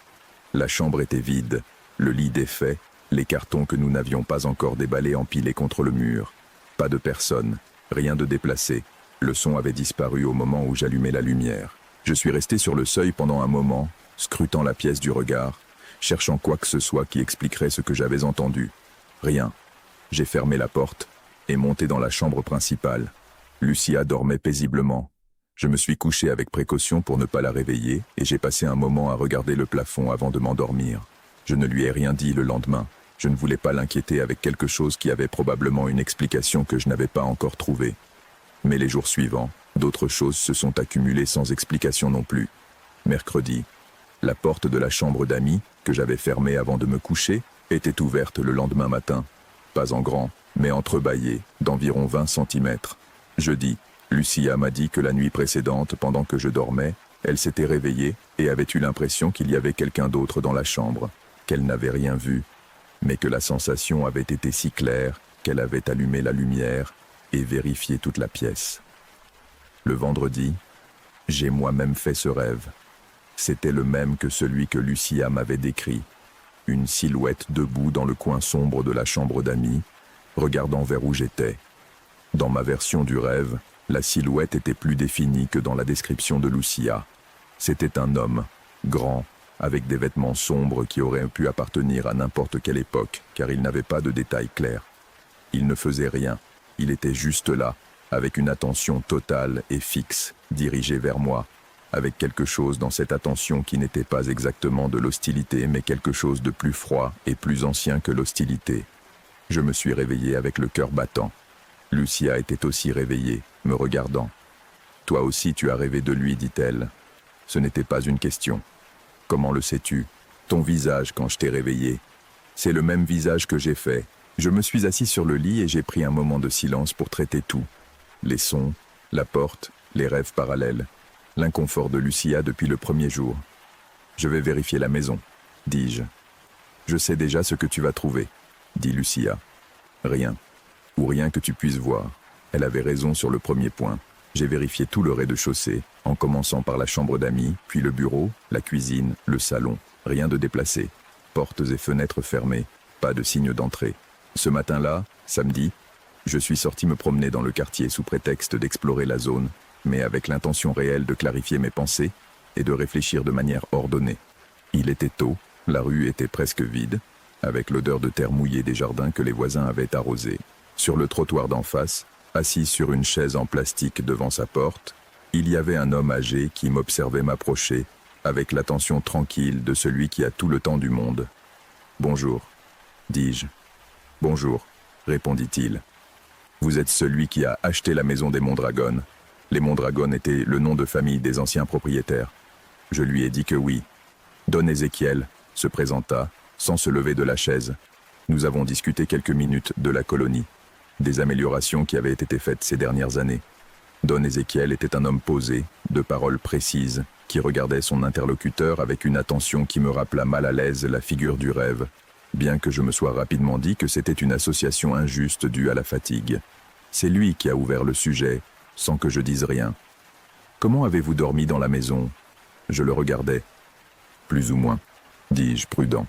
La chambre était vide, le lit défait, les cartons que nous n'avions pas encore déballés empilés contre le mur. Pas de personne, rien de déplacé. Le son avait disparu au moment où j'allumais la lumière. Je suis resté sur le seuil pendant un moment, scrutant la pièce du regard, cherchant quoi que ce soit qui expliquerait ce que j'avais entendu. Rien. J'ai fermé la porte et monté dans la chambre principale. Lucia dormait paisiblement. Je me suis couché avec précaution pour ne pas la réveiller et j'ai passé un moment à regarder le plafond avant de m'endormir. Je ne lui ai rien dit le lendemain. Je ne voulais pas l'inquiéter avec quelque chose qui avait probablement une explication que je n'avais pas encore trouvée. Mais les jours suivants, d'autres choses se sont accumulées sans explication non plus. Mercredi, la porte de la chambre d'amis, que j'avais fermée avant de me coucher, était ouverte le lendemain matin. Pas en grand, mais entrebâillée, d'environ 20 cm. Jeudi, Lucia m'a dit que la nuit précédente, pendant que je dormais, elle s'était réveillée et avait eu l'impression qu'il y avait quelqu'un d'autre dans la chambre, qu'elle n'avait rien vu, mais que la sensation avait été si claire qu'elle avait allumé la lumière et vérifié toute la pièce. Le vendredi, j'ai moi-même fait ce rêve. C'était le même que celui que Lucia m'avait décrit. Une silhouette debout dans le coin sombre de la chambre d'amis, regardant vers où j'étais. Dans ma version du rêve, la silhouette était plus définie que dans la description de Lucia. C'était un homme, grand, avec des vêtements sombres qui auraient pu appartenir à n'importe quelle époque, car il n'avait pas de détails clairs. Il ne faisait rien. Il était juste là, avec une attention totale et fixe, dirigée vers moi, avec quelque chose dans cette attention qui n'était pas exactement de l'hostilité, mais quelque chose de plus froid et plus ancien que l'hostilité. Je me suis réveillé avec le cœur battant. Lucia était aussi réveillée, me regardant. « Toi aussi tu as rêvé de lui, dit-elle. Ce n'était pas une question. Comment le sais-tu? Ton visage quand je t'ai réveillé. C'est le même visage que j'ai fait. Je me suis assis sur le lit et j'ai pris un moment de silence pour traiter tout. Les sons, la porte, les rêves parallèles, l'inconfort de Lucia depuis le premier jour. Je vais vérifier la maison, dis-je. Je sais déjà ce que tu vas trouver, dit Lucia. Rien. Ou rien que tu puisses voir. Elle avait raison sur le premier point. J'ai vérifié tout le rez-de-chaussée, en commençant par la chambre d'amis, puis le bureau, la cuisine, le salon. Rien de déplacé. Portes et fenêtres fermées, pas de signe d'entrée. Ce matin-là, samedi, je suis sorti me promener dans le quartier sous prétexte d'explorer la zone, mais avec l'intention réelle de clarifier mes pensées et de réfléchir de manière ordonnée. Il était tôt, la rue était presque vide, avec l'odeur de terre mouillée des jardins que les voisins avaient arrosés. Sur le trottoir d'en face, assis sur une chaise en plastique devant sa porte, il y avait un homme âgé qui m'observait m'approcher, avec l'attention tranquille de celui qui a tout le temps du monde. « Bonjour, dis-je. »« Bonjour, répondit-il. Vous êtes celui qui a acheté la maison des Mondragon. Les Mondragon étaient le nom de famille des anciens propriétaires. Je lui ai dit que oui. Don Ézéchiel se présenta, sans se lever de la chaise. Nous avons discuté quelques minutes de la colonie, des améliorations qui avaient été faites ces dernières années. Don Ézéchiel était un homme posé, de paroles précises, qui regardait son interlocuteur avec une attention qui me rappela mal à l'aise la figure du rêve, bien que je me sois rapidement dit que c'était une association injuste due à la fatigue. C'est lui qui a ouvert le sujet, sans que je dise rien. « Comment avez-vous dormi dans la maison ?» Je le regardais. « Plus ou moins, dis-je prudent.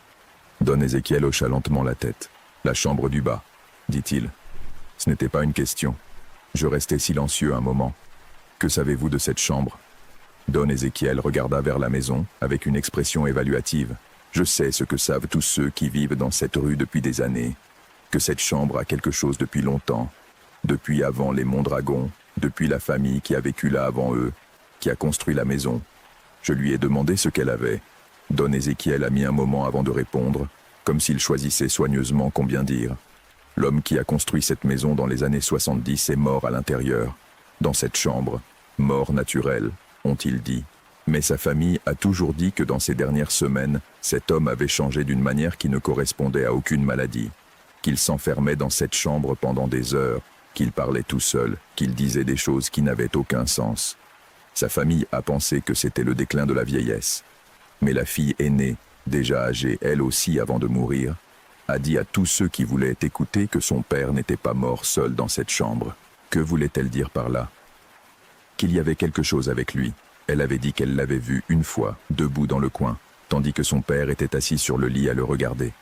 Don Ézéchiel hocha lentement la tête. « La chambre du bas, dit-il. Ce n'était pas une question. Je restai silencieux un moment. « Que savez-vous de cette chambre ?» Don Ézéchiel regarda vers la maison avec une expression évaluative. « Je sais ce que savent tous ceux qui vivent dans cette rue depuis des années. Que cette chambre a quelque chose depuis longtemps. Depuis avant les Mondragon, depuis la famille qui a vécu là avant eux, qui a construit la maison. Je lui ai demandé ce qu'elle avait. Don Ézéchiel a mis un moment avant de répondre, comme s'il choisissait soigneusement combien dire. L'homme qui a construit cette maison dans les années 70 est mort à l'intérieur, dans cette chambre, mort naturelle, ont-ils dit. Mais sa famille a toujours dit que dans ces dernières semaines, cet homme avait changé d'une manière qui ne correspondait à aucune maladie, qu'il s'enfermait dans cette chambre pendant des heures, qu'il parlait tout seul, qu'il disait des choses qui n'avaient aucun sens. Sa famille a pensé que c'était le déclin de la vieillesse. Mais la fille aînée, déjà âgée elle aussi avant de mourir, a dit à tous ceux qui voulaient écouter que son père n'était pas mort seul dans cette chambre. Que voulait-elle dire par là? Qu'il y avait quelque chose avec lui. Elle avait dit qu'elle l'avait vu une fois, debout dans le coin, tandis que son père était assis sur le lit à le regarder.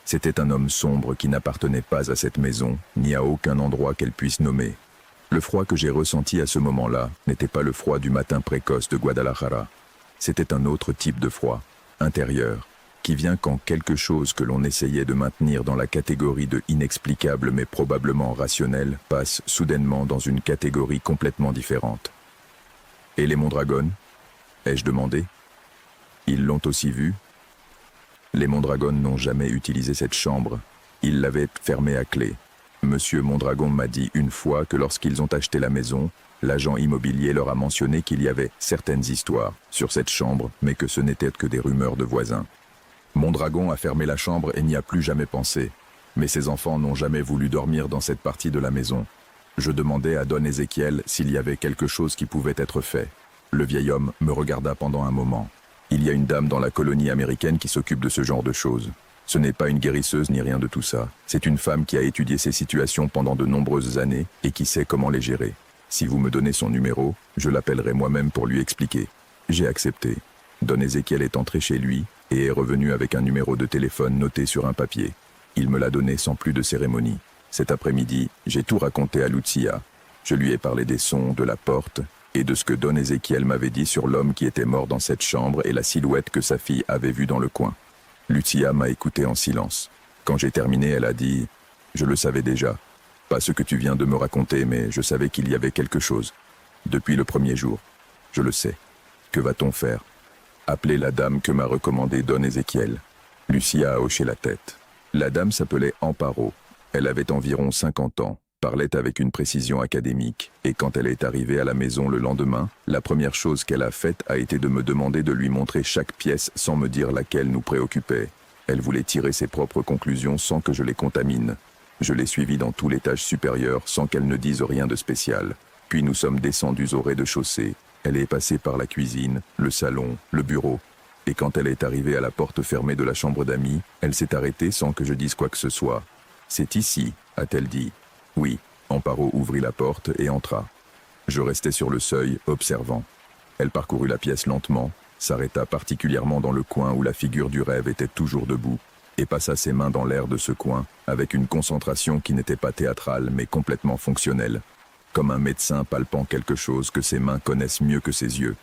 C'était un homme sombre qui n'appartenait pas à cette maison, ni à aucun endroit qu'elle puisse nommer. Le froid que j'ai ressenti à ce moment-là n'était pas le froid du matin précoce de Guadalajara. C'était un autre type de froid, intérieur, qui vient quand quelque chose que l'on essayait de maintenir dans la catégorie de inexplicable mais probablement rationnel passe soudainement dans une catégorie complètement différente. « Et les Mondragon ?» ai-je demandé. « Ils l'ont aussi vu ?» Les Mondragon n'ont jamais utilisé cette chambre. Ils l'avaient fermée à clé. Monsieur Mondragon m'a dit une fois que lorsqu'ils ont acheté la maison, l'agent immobilier leur a mentionné qu'il y avait certaines histoires sur cette chambre, mais que ce n'était que des rumeurs de voisins. Mondragon a fermé la chambre et n'y a plus jamais pensé. Mais ses enfants n'ont jamais voulu dormir dans cette partie de la maison. Je demandai à Don Ézéchiel s'il y avait quelque chose qui pouvait être fait. Le vieil homme me regarda pendant un moment. Il y a une dame dans la colonie américaine qui s'occupe de ce genre de choses. Ce n'est pas une guérisseuse ni rien de tout ça. C'est une femme qui a étudié ces situations pendant de nombreuses années et qui sait comment les gérer. Si vous me donnez son numéro, je l'appellerai moi-même pour lui expliquer. J'ai accepté. Don Ézéchiel est entré chez lui et est revenu avec un numéro de téléphone noté sur un papier. Il me l'a donné sans plus de cérémonie. Cet après-midi, j'ai tout raconté à Lucia. Je lui ai parlé des sons, de la porte et de ce que Don Ézéchiel m'avait dit sur l'homme qui était mort dans cette chambre et la silhouette que sa fille avait vue dans le coin. Lucia m'a écouté en silence. Quand j'ai terminé, elle a dit « Je le savais déjà. Pas ce que tu viens de me raconter, mais je savais qu'il y avait quelque chose. Depuis le premier jour. Je le sais. Que va-t-on faire? Appeler la dame que m'a recommandée Don Ezekiel. Lucia a hoché la tête. La dame s'appelait Amparo. Elle avait environ 50 ans, parlait avec une précision académique, et quand elle est arrivée à la maison le lendemain, la première chose qu'elle a faite a été de me demander de lui montrer chaque pièce sans me dire laquelle nous préoccupait. Elle voulait tirer ses propres conclusions sans que je les contamine. Je l'ai suivie dans tout l'étage supérieur sans qu'elle ne dise rien de spécial. Puis nous sommes descendus au rez-de-chaussée. Elle est passée par la cuisine, le salon, le bureau. Et quand elle est arrivée à la porte fermée de la chambre d'amis, elle s'est arrêtée sans que je dise quoi que ce soit. « C'est ici », a-t-elle dit. Oui, Amparo ouvrit la porte et entra. Je restais sur le seuil, observant. Elle parcourut la pièce lentement, s'arrêta particulièrement dans le coin où la figure du rêve était toujours debout, et passa ses mains dans l'air de ce coin, avec une concentration qui n'était pas théâtrale mais complètement fonctionnelle, comme un médecin palpant quelque chose que ses mains connaissent mieux que ses yeux.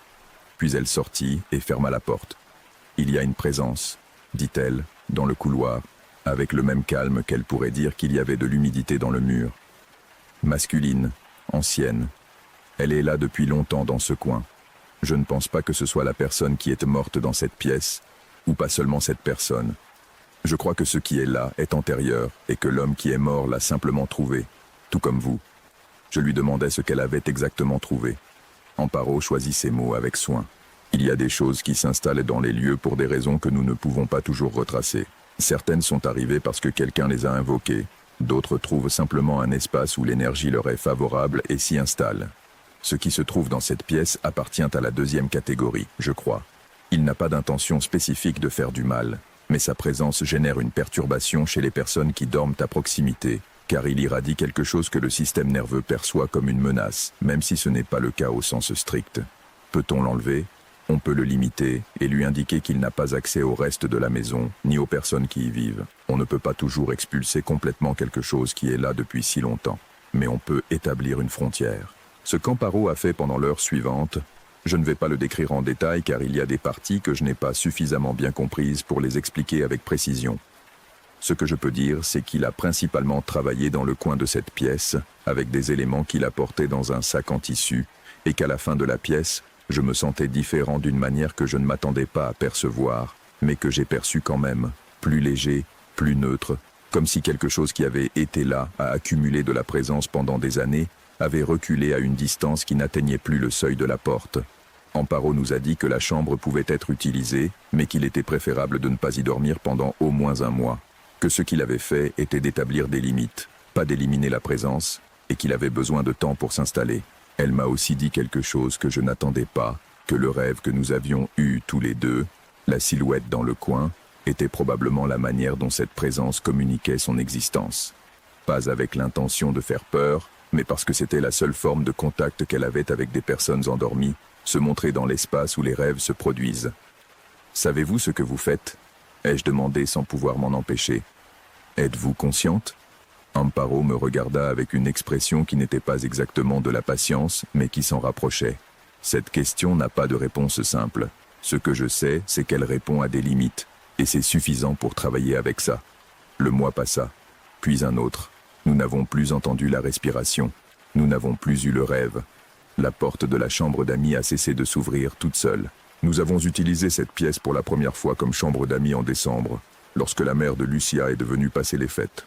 Puis elle sortit et ferma la porte. « Il y a une présence », dit-elle, dans le couloir, avec le même calme qu'elle pourrait dire qu'il y avait de l'humidité dans le mur. Masculine, ancienne. Elle est là depuis longtemps dans ce coin. Je ne pense pas que ce soit la personne qui est morte dans cette pièce, ou pas seulement cette personne. Je crois que ce qui est là est antérieur, et que l'homme qui est mort l'a simplement trouvé, tout comme vous. Je lui demandais ce qu'elle avait exactement trouvé. Amparo choisit ses mots avec soin. Il y a des choses qui s'installent dans les lieux pour des raisons que nous ne pouvons pas toujours retracer. Certaines sont arrivées parce que quelqu'un les a invoquées. D'autres trouvent simplement un espace où l'énergie leur est favorable et s'y installent. Ce qui se trouve dans cette pièce appartient à la deuxième catégorie, je crois. Il n'a pas d'intention spécifique de faire du mal, mais sa présence génère une perturbation chez les personnes qui dorment à proximité, car il irradie quelque chose que le système nerveux perçoit comme une menace, même si ce n'est pas le cas au sens strict. Peut-on l'enlever ? On peut le limiter et lui indiquer qu'il n'a pas accès au reste de la maison, ni aux personnes qui y vivent. On ne peut pas toujours expulser complètement quelque chose qui est là depuis si longtemps, mais on peut établir une frontière. Ce qu'Amparo a fait pendant l'heure suivante, je ne vais pas le décrire en détail car il y a des parties que je n'ai pas suffisamment bien comprises pour les expliquer avec précision. Ce que je peux dire, c'est qu'il a principalement travaillé dans le coin de cette pièce, avec des éléments qu'il a portés dans un sac en tissu, et qu'à la fin de la pièce, je me sentais différent d'une manière que je ne m'attendais pas à percevoir, mais que j'ai perçu quand même, plus léger, plus neutre, comme si quelque chose qui avait été là, à accumuler de la présence pendant des années, avait reculé à une distance qui n'atteignait plus le seuil de la porte. Amparo nous a dit que la chambre pouvait être utilisée, mais qu'il était préférable de ne pas y dormir pendant au moins un mois, que ce qu'il avait fait était d'établir des limites, pas d'éliminer la présence, et qu'il avait besoin de temps pour s'installer. Elle m'a aussi dit quelque chose que je n'attendais pas, que le rêve que nous avions eu tous les deux, la silhouette dans le coin, était probablement la manière dont cette présence communiquait son existence. Pas avec l'intention de faire peur, mais parce que c'était la seule forme de contact qu'elle avait avec des personnes endormies, se montrer dans l'espace où les rêves se produisent. « Savez-vous ce que vous faites ?» ai-je demandé sans pouvoir m'en empêcher. « Êtes-vous consciente ?» Amparo me regarda avec une expression qui n'était pas exactement de la patience, mais qui s'en rapprochait. Cette question n'a pas de réponse simple. Ce que je sais, c'est qu'elle répond à des limites, et c'est suffisant pour travailler avec ça. Le mois passa, puis un autre. Nous n'avons plus entendu la respiration. Nous n'avons plus eu le rêve. La porte de la chambre d'amis a cessé de s'ouvrir toute seule. Nous avons utilisé cette pièce pour la première fois comme chambre d'amis en décembre, lorsque la mère de Lucia est devenue passer les fêtes.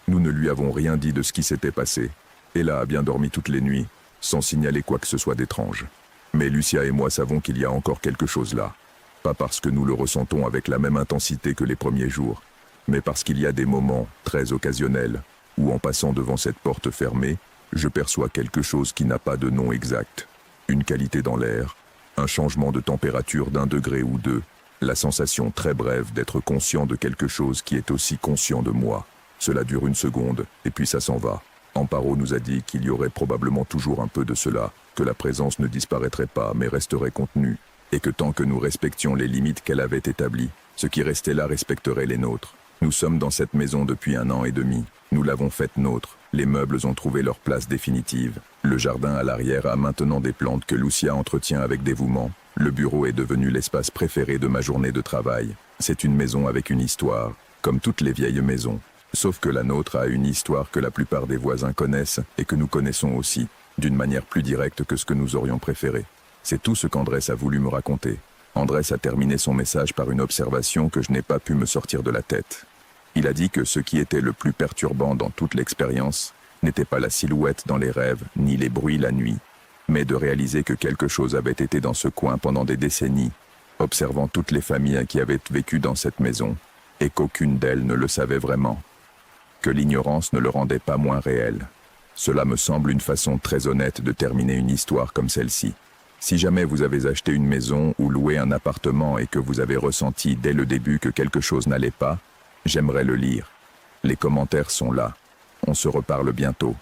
Nous ne lui avons rien dit de ce qui s'était passé. Ella a bien dormi toutes les nuits, sans signaler quoi que ce soit d'étrange. Mais Lucia et moi savons qu'il y a encore quelque chose là. Pas parce que nous le ressentons avec la même intensité que les premiers jours, mais parce qu'il y a des moments, très occasionnels, où en passant devant cette porte fermée, je perçois quelque chose qui n'a pas de nom exact. Une qualité dans l'air, un changement de température d'1 degré ou 2, la sensation très brève d'être conscient de quelque chose qui est aussi conscient de moi. Cela dure 1 seconde, et puis ça s'en va. Amparo nous a dit qu'il y aurait probablement toujours un peu de cela, que la présence ne disparaîtrait pas, mais resterait contenue, et que tant que nous respections les limites qu'elle avait établies, ce qui restait là respecterait les nôtres. Nous sommes dans cette maison depuis 1 an et demi. Nous l'avons faite nôtre. Les meubles ont trouvé leur place définitive. Le jardin à l'arrière a maintenant des plantes que Lucia entretient avec dévouement. Le bureau est devenu l'espace préféré de ma journée de travail. C'est une maison avec une histoire, comme toutes les vieilles maisons. Sauf que la nôtre a une histoire que la plupart des voisins connaissent et que nous connaissons aussi, d'une manière plus directe que ce que nous aurions préféré. C'est tout ce qu'Andrés a voulu me raconter. Andrés a terminé son message par une observation que je n'ai pas pu me sortir de la tête. Il a dit que ce qui était le plus perturbant dans toute l'expérience n'était pas la silhouette dans les rêves, ni les bruits la nuit, mais de réaliser que quelque chose avait été dans ce coin pendant des décennies, observant toutes les familles qui avaient vécu dans cette maison, et qu'aucune d'elles ne le savait vraiment. Que l'ignorance ne le rendait pas moins réel. Cela me semble une façon très honnête de terminer une histoire comme celle-ci. Si jamais vous avez acheté une maison ou loué un appartement et que vous avez ressenti dès le début que quelque chose n'allait pas, j'aimerais le lire. Les commentaires sont là. On se reparle bientôt.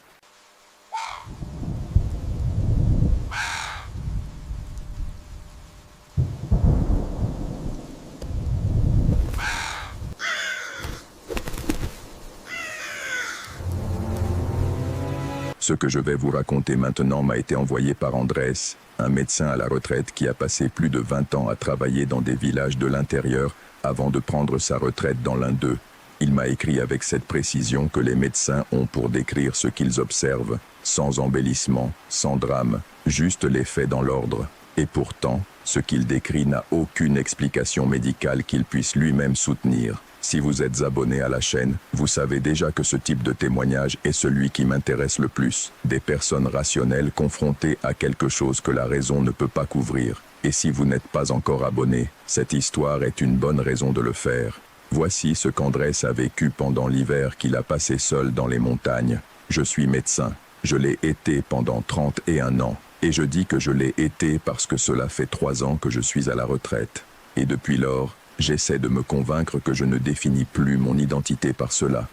Ce que je vais vous raconter maintenant m'a été envoyé par Andrés, un médecin à la retraite qui a passé plus de 20 ans à travailler dans des villages de l'intérieur avant de prendre sa retraite dans l'un d'eux. Il m'a écrit avec cette précision que les médecins ont pour décrire ce qu'ils observent, sans embellissement, sans drame, juste les faits dans l'ordre. Et pourtant, ce qu'il décrit n'a aucune explication médicale qu'il puisse lui-même soutenir. Si vous êtes abonné à la chaîne, vous savez déjà que ce type de témoignage est celui qui m'intéresse le plus. Des personnes rationnelles confrontées à quelque chose que la raison ne peut pas couvrir. Et si vous n'êtes pas encore abonné, cette histoire est une bonne raison de le faire. Voici ce qu'Andrés a vécu pendant l'hiver qu'il a passé seul dans les montagnes. Je suis médecin. Je l'ai été pendant 31 ans. Et je dis que je l'ai été parce que cela fait 3 ans que je suis à la retraite. Et depuis lors, j'essaie de me convaincre que je ne définis plus mon identité par cela.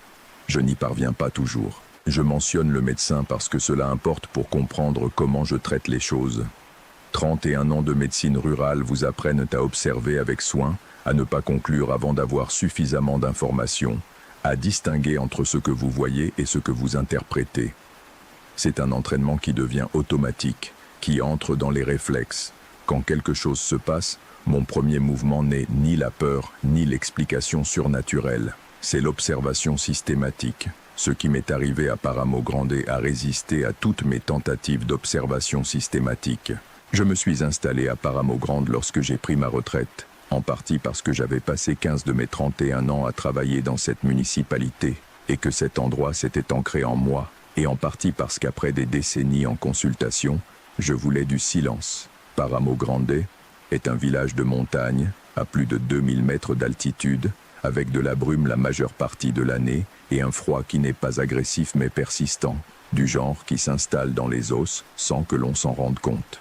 Je n'y parviens pas toujours. Je mentionne le médecin parce que cela importe pour comprendre comment je traite les choses. 31 ans de médecine rurale vous apprennent à observer avec soin, à ne pas conclure avant d'avoir suffisamment d'informations, à distinguer entre ce que vous voyez et ce que vous interprétez. C'est un entraînement qui devient automatique, qui entre dans les réflexes. Quand quelque chose se passe, mon premier mouvement n'est ni la peur, ni l'explication surnaturelle. C'est l'observation systématique. Ce qui m'est arrivé à Paramo Grande a résisté à toutes mes tentatives d'observation systématique. Je me suis installé à Paramo Grande lorsque j'ai pris ma retraite, en partie parce que j'avais passé 15 de mes 31 ans à travailler dans cette municipalité, et que cet endroit s'était ancré en moi, et en partie parce qu'après des décennies en consultation, je voulais du silence. Paramo Grande est un village de montagne, à plus de 2000 mètres d'altitude, avec de la brume la majeure partie de l'année et un froid qui n'est pas agressif mais persistant, du genre qui s'installe dans les os sans que l'on s'en rende compte.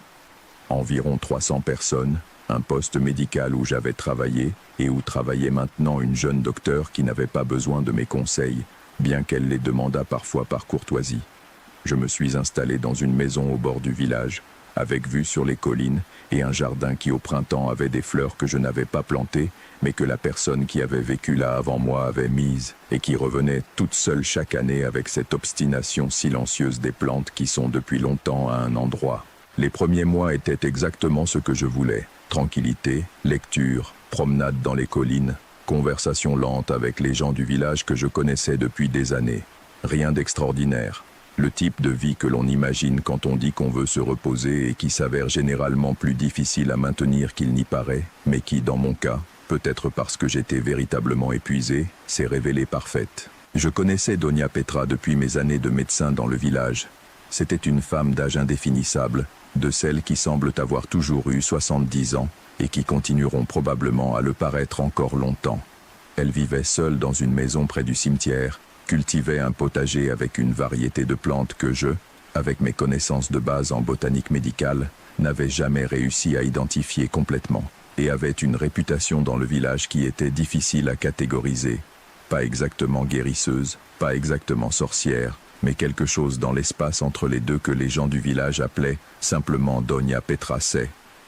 Environ 300 personnes, un poste médical où j'avais travaillé et où travaillait maintenant une jeune docteure qui n'avait pas besoin de mes conseils, bien qu'elle les demandât parfois par courtoisie. Je me suis installé dans une maison au bord du village, avec vue sur les collines et un jardin qui au printemps avait des fleurs que je n'avais pas plantées, mais que la personne qui avait vécu là avant moi avait mises, et qui revenait toute seule chaque année avec cette obstination silencieuse des plantes qui sont depuis longtemps à un endroit. Les premiers mois étaient exactement ce que je voulais. Tranquillité, lecture, promenade dans les collines, conversation lente avec les gens du village que je connaissais depuis des années. Rien d'extraordinaire. Le type de vie que l'on imagine quand on dit qu'on veut se reposer et qui s'avère généralement plus difficile à maintenir qu'il n'y paraît, mais qui, dans mon cas, peut-être parce que j'étais véritablement épuisé, s'est révélée parfaite. Je connaissais Doña Petra depuis mes années de médecin dans le village. C'était une femme d'âge indéfinissable, de celles qui semblent avoir toujours eu 70 ans et qui continueront probablement à le paraître encore longtemps. Elle vivait seule dans une maison près du cimetière, cultivait un potager avec une variété de plantes que je, avec mes connaissances de base en botanique médicale, n'avais jamais réussi à identifier complètement, et avait une réputation dans le village qui était difficile à catégoriser. Pas exactement guérisseuse, pas exactement sorcière, mais quelque chose dans l'espace entre les deux que les gens du village appelaient simplement Doña Petra.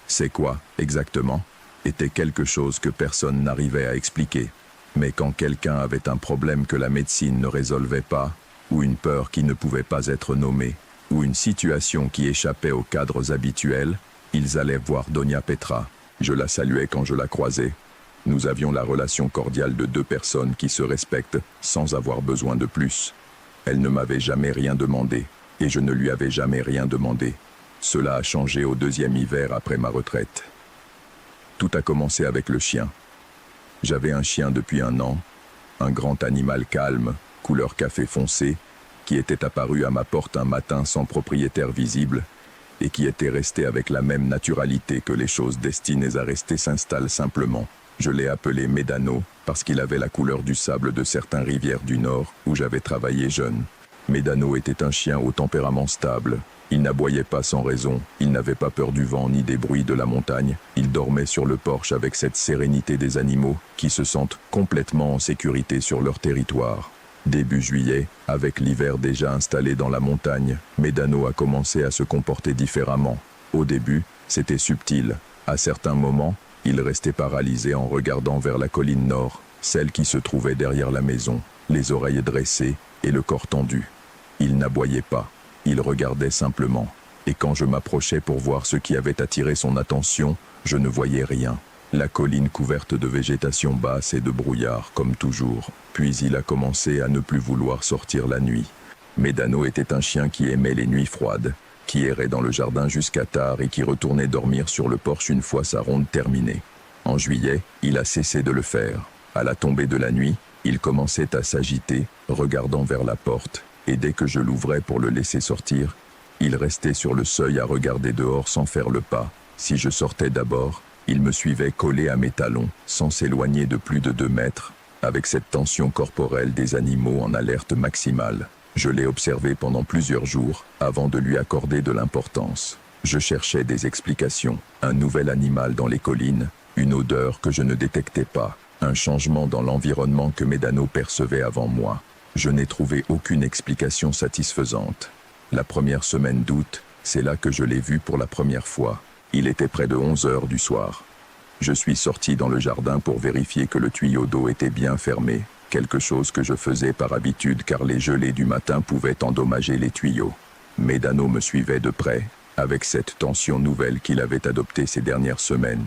C'est quoi, exactement? Était quelque chose que personne n'arrivait à expliquer. Mais quand quelqu'un avait un problème que la médecine ne résolvait pas, ou une peur qui ne pouvait pas être nommée, ou une situation qui échappait aux cadres habituels, ils allaient voir Doña Petra. Je la saluais quand je la croisais. Nous avions la relation cordiale de deux personnes qui se respectent sans avoir besoin de plus. Elle ne m'avait jamais rien demandé, et je ne lui avais jamais rien demandé. Cela a changé au deuxième hiver après ma retraite. Tout a commencé avec le chien. J'avais un chien depuis 1 an, un grand animal calme, couleur café foncé, qui était apparu à ma porte un matin sans propriétaire visible, et qui était resté avec la même naturalité que les choses destinées à rester s'installent simplement. Je l'ai appelé Médano, parce qu'il avait la couleur du sable de certaines rivières du Nord, où j'avais travaillé jeune. Médano était un chien au tempérament stable. Il n'aboyait pas sans raison, il n'avait pas peur du vent ni des bruits de la montagne, il dormait sur le porche avec cette sérénité des animaux qui se sentent complètement en sécurité sur leur territoire. Début juillet, avec l'hiver déjà installé dans la montagne, Médano a commencé à se comporter différemment. Au début, c'était subtil. À certains moments, il restait paralysé en regardant vers la colline nord, celle qui se trouvait derrière la maison, les oreilles dressées et le corps tendu. Il n'aboyait pas, il regardait simplement. Et quand je m'approchais pour voir ce qui avait attiré son attention, je ne voyais rien. La colline couverte de végétation basse et de brouillard, comme toujours. Puis il a commencé à ne plus vouloir sortir la nuit. Médano était un chien qui aimait les nuits froides, qui errait dans le jardin jusqu'à tard et qui retournait dormir sur le porche une fois sa ronde terminée. En juillet, il a cessé de le faire. À la tombée de la nuit, il commençait à s'agiter, regardant vers la porte, et dès que je l'ouvrais pour le laisser sortir, il restait sur le seuil à regarder dehors sans faire le pas. Si je sortais d'abord, il me suivait collé à mes talons, sans s'éloigner de plus de 2 mètres, avec cette tension corporelle des animaux en alerte maximale. Je l'ai observé pendant plusieurs jours, avant de lui accorder de l'importance. Je cherchais des explications. Un nouvel animal dans les collines, une odeur que je ne détectais pas, un changement dans l'environnement que Médano percevait avant moi. Je n'ai trouvé aucune explication satisfaisante. La première semaine d'août, c'est là que je l'ai vu pour la première fois. Il était près de 11 heures du soir. Je suis sorti dans le jardin pour vérifier que le tuyau d'eau était bien fermé, quelque chose que je faisais par habitude car les gelées du matin pouvaient endommager les tuyaux. Médano me suivait de près, avec cette tension nouvelle qu'il avait adoptée ces dernières semaines.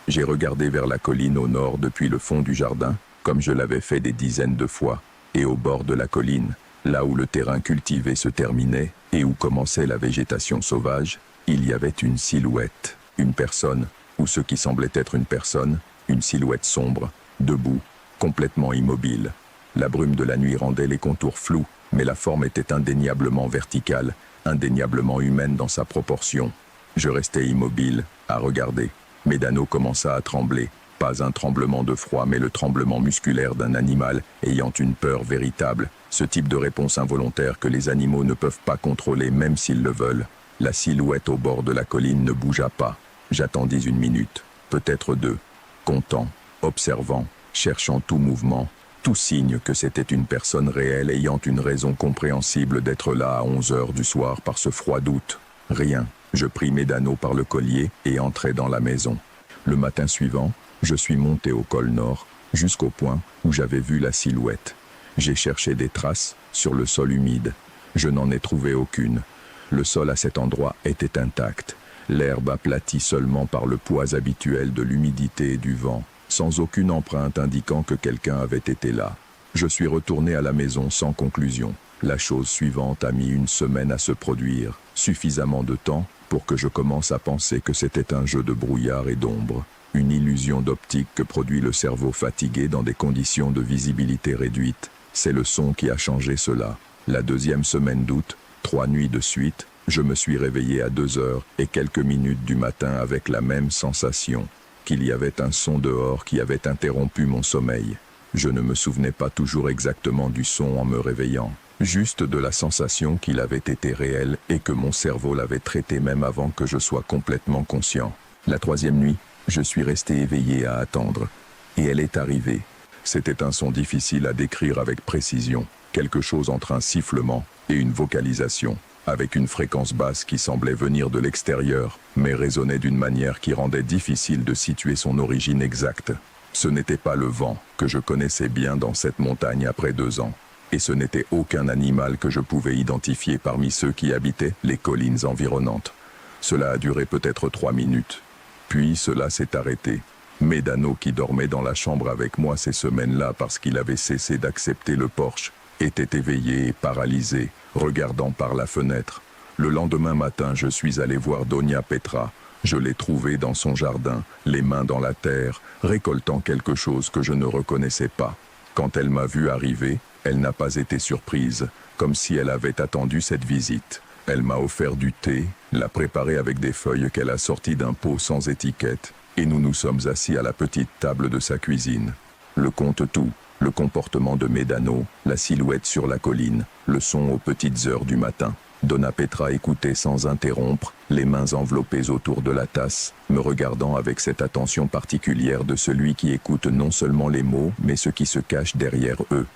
J'ai regardé vers la colline au nord depuis le fond du jardin, comme je l'avais fait des dizaines de fois, et au bord de la colline, là où le terrain cultivé se terminait et où commençait la végétation sauvage, il y avait une silhouette, une personne, ou ce qui semblait être une silhouette sombre, debout, complètement immobile. La brume de la nuit rendait les contours flous, mais la forme était indéniablement verticale, indéniablement humaine dans sa proportion. Je restais immobile, à regarder. Médano commença à trembler, pas un tremblement de froid mais le tremblement musculaire d'un animal ayant une peur véritable, ce type de réponse involontaire que les animaux ne peuvent pas contrôler même s'ils le veulent. La silhouette au bord de la colline ne bougea pas. J'attendis 1 minute, peut-être 2, comptant, observant, cherchant tout mouvement, tout signe que c'était une personne réelle ayant une raison compréhensible d'être là à 11 heures du soir par ce froid d'août. Rien. Je pris Médano par le collier et entrai dans la maison. Le matin suivant, je suis monté au col nord, jusqu'au point où j'avais vu la silhouette. J'ai cherché des traces sur le sol humide. Je n'en ai trouvé aucune. Le sol à cet endroit était intact. L'herbe aplatie seulement par le poids habituel de l'humidité et du vent, sans aucune empreinte indiquant que quelqu'un avait été là. Je suis retourné à la maison sans conclusion. La chose suivante a mis 1 semaine à se produire, suffisamment de temps pour que je commence à penser que c'était un jeu de brouillard et d'ombre, une illusion d'optique que produit le cerveau fatigué dans des conditions de visibilité réduite. C'est le son qui a changé cela. La 2e semaine d'août, 3 nuits de suite, je me suis réveillé à 2 heures et quelques minutes du matin avec la même sensation, qu'il y avait un son dehors qui avait interrompu mon sommeil. Je ne me souvenais pas toujours exactement du son en me réveillant, juste de la sensation qu'il avait été réel et que mon cerveau l'avait traité même avant que je sois complètement conscient. La 3e nuit, je suis resté éveillé à attendre, et elle est arrivée. C'était un son difficile à décrire avec précision, quelque chose entre un sifflement et une vocalisation, avec une fréquence basse qui semblait venir de l'extérieur, mais résonnait d'une manière qui rendait difficile de situer son origine exacte. Ce n'était pas le vent, que je connaissais bien dans cette montagne après 2 ans, et ce n'était aucun animal que je pouvais identifier parmi ceux qui habitaient les collines environnantes. Cela a duré peut-être 3 minutes. Puis cela s'est arrêté. Médano, qui dormait dans la chambre avec moi ces semaines-là parce qu'il avait cessé d'accepter le Porsche, était éveillé et paralysé, regardant par la fenêtre. Le lendemain matin, je suis allé voir Doña Petra. Je l'ai trouvée dans son jardin, les mains dans la terre, récoltant quelque chose que je ne reconnaissais pas. Quand elle m'a vu arriver, elle n'a pas été surprise, comme si elle avait attendu cette visite. Elle m'a offert du thé, l'a préparé avec des feuilles qu'elle a sorties d'un pot sans étiquette, et nous nous sommes assis à la petite table de sa cuisine. Le compte tout, le comportement de Médano, la silhouette sur la colline, le son aux petites heures du matin. Donna Petra écoutait sans interrompre, les mains enveloppées autour de la tasse, me regardant avec cette attention particulière de celui qui écoute non seulement les mots, mais ce qui se cache derrière eux.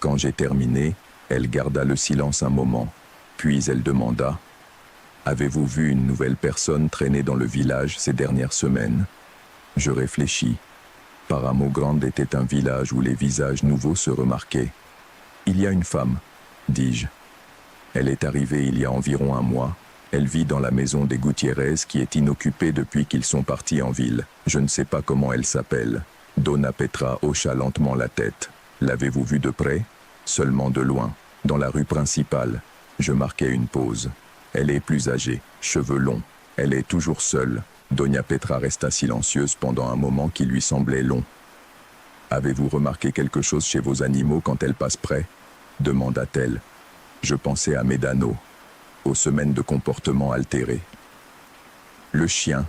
Quand j'ai terminé, elle garda le silence un moment, puis elle demanda « Avez-vous vu une nouvelle personne traîner dans le village ces dernières semaines ?» Je réfléchis. Paramo Grande était un village où les visages nouveaux se remarquaient. « Il y a une femme, dis-je. Elle est arrivée il y a environ un mois. Elle vit dans la maison des Gutiérrez qui est inoccupée depuis qu'ils sont partis en ville. Je ne sais pas comment elle s'appelle. » Donna Petra hocha lentement la tête. « L'avez-vous vue de près ?»« Seulement de loin, dans la rue principale. » Je marquai une pause. Elle est plus âgée, cheveux longs. Elle est toujours seule. Doña Petra resta silencieuse pendant un moment qui lui semblait long. « Avez-vous remarqué quelque chose chez vos animaux quand elles passent près ?» demanda-t-elle. Je pensais à Médano, aux semaines de comportement altéré. « Le chien,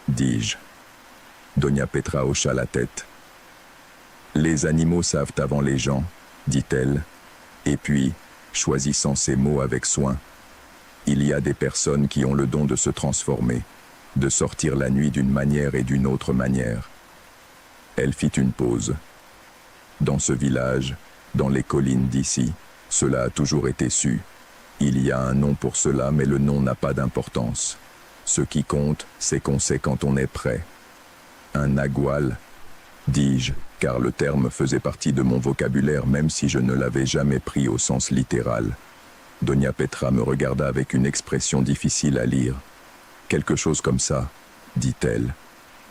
dis-je. » Doña Petra hocha la tête. « Les animaux savent avant les gens, dit-elle, et puis, choisissant ses mots avec soin, il y a des personnes qui ont le don de se transformer, de sortir la nuit d'une manière et d'une autre manière. » Elle fit une pause. « Dans ce village, dans les collines d'ici, cela a toujours été su. Il y a un nom pour cela, mais le nom n'a pas d'importance. Ce qui compte, c'est qu'on sait quand on est prêt. Un nagual, dis-je, car le terme faisait partie de mon vocabulaire même si je ne l'avais jamais pris au sens littéral. Doña Petra me regarda avec une expression difficile à lire. Quelque chose comme ça, dit-elle,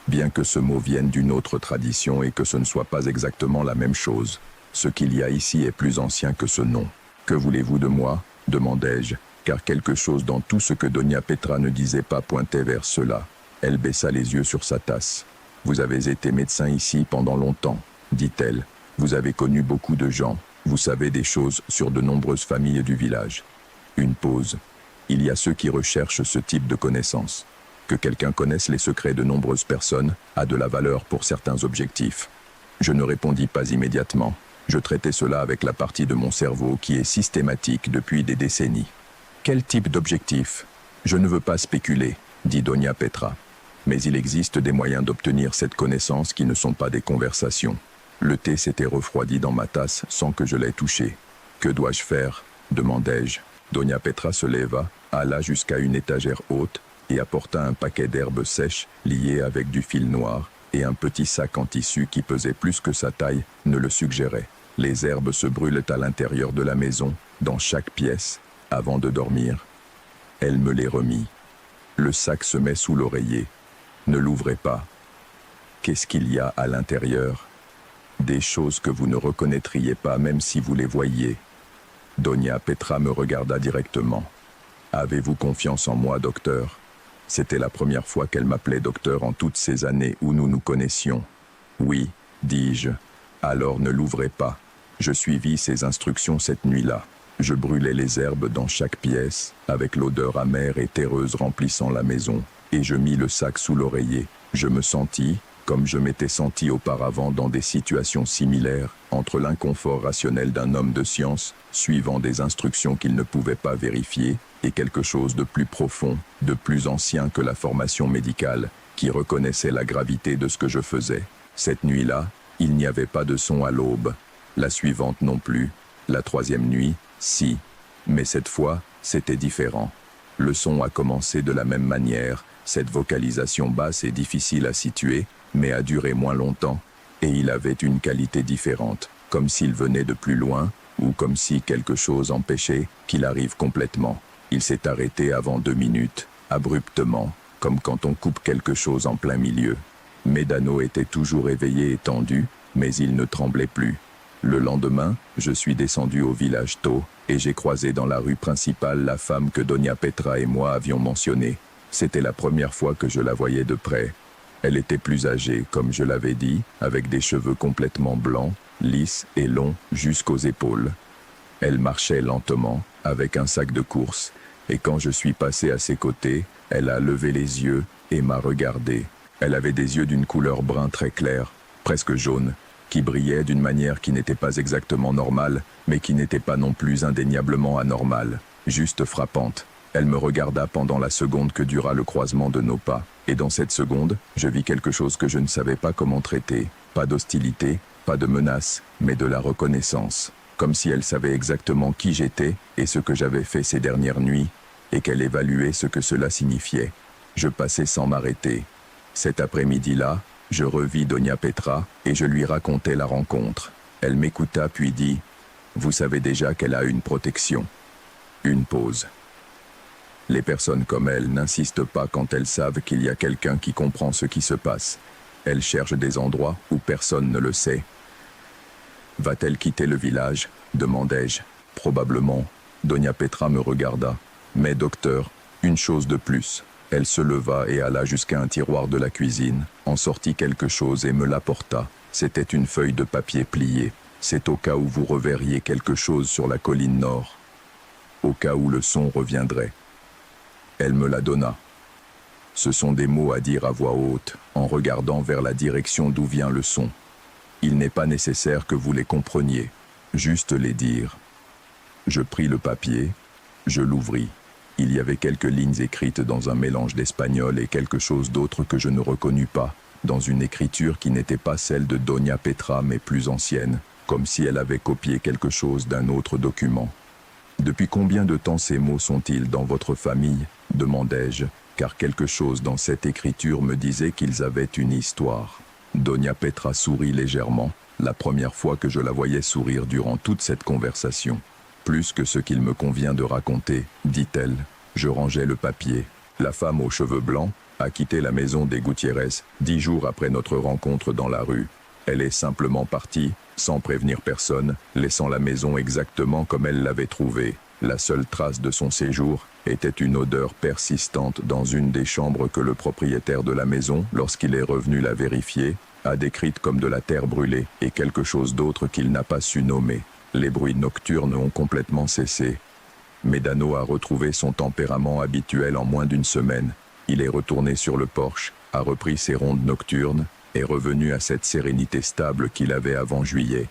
bien que ce mot vienne d'une autre tradition et que ce ne soit pas exactement la même chose. Ce qu'il y a ici est plus ancien que ce nom. Que voulez-vous de moi ? Demandai-je, car quelque chose dans tout ce que Doña Petra ne disait pas pointait vers cela. Elle baissa les yeux sur sa tasse. « Vous avez été médecin ici pendant longtemps, dit-elle. Vous avez connu beaucoup de gens. Vous savez des choses sur de nombreuses familles du village. » Une pause. Il y a ceux qui recherchent ce type de connaissances. Que quelqu'un connaisse les secrets de nombreuses personnes a de la valeur pour certains objectifs. Je ne répondis pas immédiatement. Je traitais cela avec la partie de mon cerveau qui est systématique depuis des décennies. « Quel type d'objectif ? Je ne veux pas spéculer, dit Doña Petra. Mais il existe des moyens d'obtenir cette connaissance qui ne sont pas des conversations. Le thé s'était refroidi dans ma tasse sans que je l'aie touché. « Que dois-je faire ?» demandai-je. Doña Petra se leva, alla jusqu'à une étagère haute et apporta un paquet d'herbes sèches liées avec du fil noir et un petit sac en tissu qui pesait plus que sa taille ne le suggérait. Les herbes se brûlent à l'intérieur de la maison, dans chaque pièce, avant de dormir. Elle me les remit. Le sac se met sous l'oreiller. Ne l'ouvrez pas. Qu'est-ce qu'il y a à l'intérieur ? Des choses que vous ne reconnaîtriez pas même si vous les voyiez. Doña Petra me regarda directement. Avez-vous confiance en moi, docteur ? C'était la première fois qu'elle m'appelait docteur en toutes ces années où nous nous connaissions. Oui, dis-je. Alors ne l'ouvrez pas. Je suivis ses instructions cette nuit-là. Je brûlais les herbes dans chaque pièce, avec l'odeur amère et terreuse remplissant la maison, et je mis le sac sous l'oreiller. Je me sentis, comme je m'étais senti auparavant dans des situations similaires, entre l'inconfort rationnel d'un homme de science, suivant des instructions qu'il ne pouvait pas vérifier, et quelque chose de plus profond, de plus ancien que la formation médicale, qui reconnaissait la gravité de ce que je faisais. Cette nuit-là, il n'y avait pas de son à l'aube. La suivante non plus. La troisième nuit, si. Mais cette fois, c'était différent. Le son a commencé de la même manière, cette vocalisation basse et difficile à situer, mais a duré moins longtemps, et il avait une qualité différente, comme s'il venait de plus loin, ou comme si quelque chose empêchait qu'il arrive complètement. Il s'est arrêté avant 2 minutes, abruptement, comme quand on coupe quelque chose en plein milieu. Médano était toujours éveillé et tendu, mais il ne tremblait plus. Le lendemain, je suis descendu au village tôt, et j'ai croisé dans la rue principale la femme que Doña Petra et moi avions mentionnée. C'était la première fois que je la voyais de près. Elle était plus âgée, comme je l'avais dit, avec des cheveux complètement blancs, lisses et longs jusqu'aux épaules. Elle marchait lentement, avec un sac de course, et quand je suis passé à ses côtés, elle a levé les yeux et m'a regardé. Elle avait des yeux d'une couleur brun très clair, presque jaune, qui brillaient d'une manière qui n'était pas exactement normale, mais qui n'était pas non plus indéniablement anormale, juste frappante. Elle me regarda pendant la seconde que dura le croisement de nos pas, et dans cette seconde, je vis quelque chose que je ne savais pas comment traiter. Pas d'hostilité, pas de menace, mais de la reconnaissance. Comme si elle savait exactement qui j'étais et ce que j'avais fait ces dernières nuits, et qu'elle évaluait ce que cela signifiait. Je passais sans m'arrêter. Cet après-midi-là, je revis Doña Petra et je lui racontai la rencontre. Elle m'écouta puis dit « Vous savez déjà qu'elle a une protection. » Une pause. Les personnes comme elle n'insistent pas quand elles savent qu'il y a quelqu'un qui comprend ce qui se passe. Elles cherchent des endroits où personne ne le sait. « Va-t-elle quitter le village ?» demandai-je. « Probablement. » Doña Petra me regarda. « Mais docteur, une chose de plus. » Elle se leva et alla jusqu'à un tiroir de la cuisine, en sortit quelque chose et me l'apporta. C'était une feuille de papier pliée. C'est au cas où vous reverriez quelque chose sur la colline nord. Au cas où le son reviendrait. Elle me la donna. Ce sont des mots à dire à voix haute, en regardant vers la direction d'où vient le son. Il n'est pas nécessaire que vous les compreniez, juste les dire. Je pris le papier, je l'ouvris. Il y avait quelques lignes écrites dans un mélange d'espagnol et quelque chose d'autre que je ne reconnus pas, dans une écriture qui n'était pas celle de Doña Petra mais plus ancienne, comme si elle avait copié quelque chose d'un autre document. « Depuis combien de temps ces mots sont-ils dans votre famille ?» demandai-je, car quelque chose dans cette écriture me disait qu'ils avaient une histoire. Doña Petra sourit légèrement, la première fois que je la voyais sourire durant toute cette conversation. Plus que ce qu'il me convient de raconter, dit-elle. Je rangeai le papier. La femme aux cheveux blancs a quitté la maison des Gutiérrez 10 jours après notre rencontre dans la rue. Elle est simplement partie, sans prévenir personne, laissant la maison exactement comme elle l'avait trouvée. La seule trace de son séjour était une odeur persistante dans une des chambres que le propriétaire de la maison, lorsqu'il est revenu la vérifier, a décrite comme de la terre brûlée et quelque chose d'autre qu'il n'a pas su nommer. Les bruits nocturnes ont complètement cessé. Médano a retrouvé son tempérament habituel en moins d'une semaine. Il est retourné sur le porche, a repris ses rondes nocturnes, est revenu à cette sérénité stable qu'il avait avant juillet.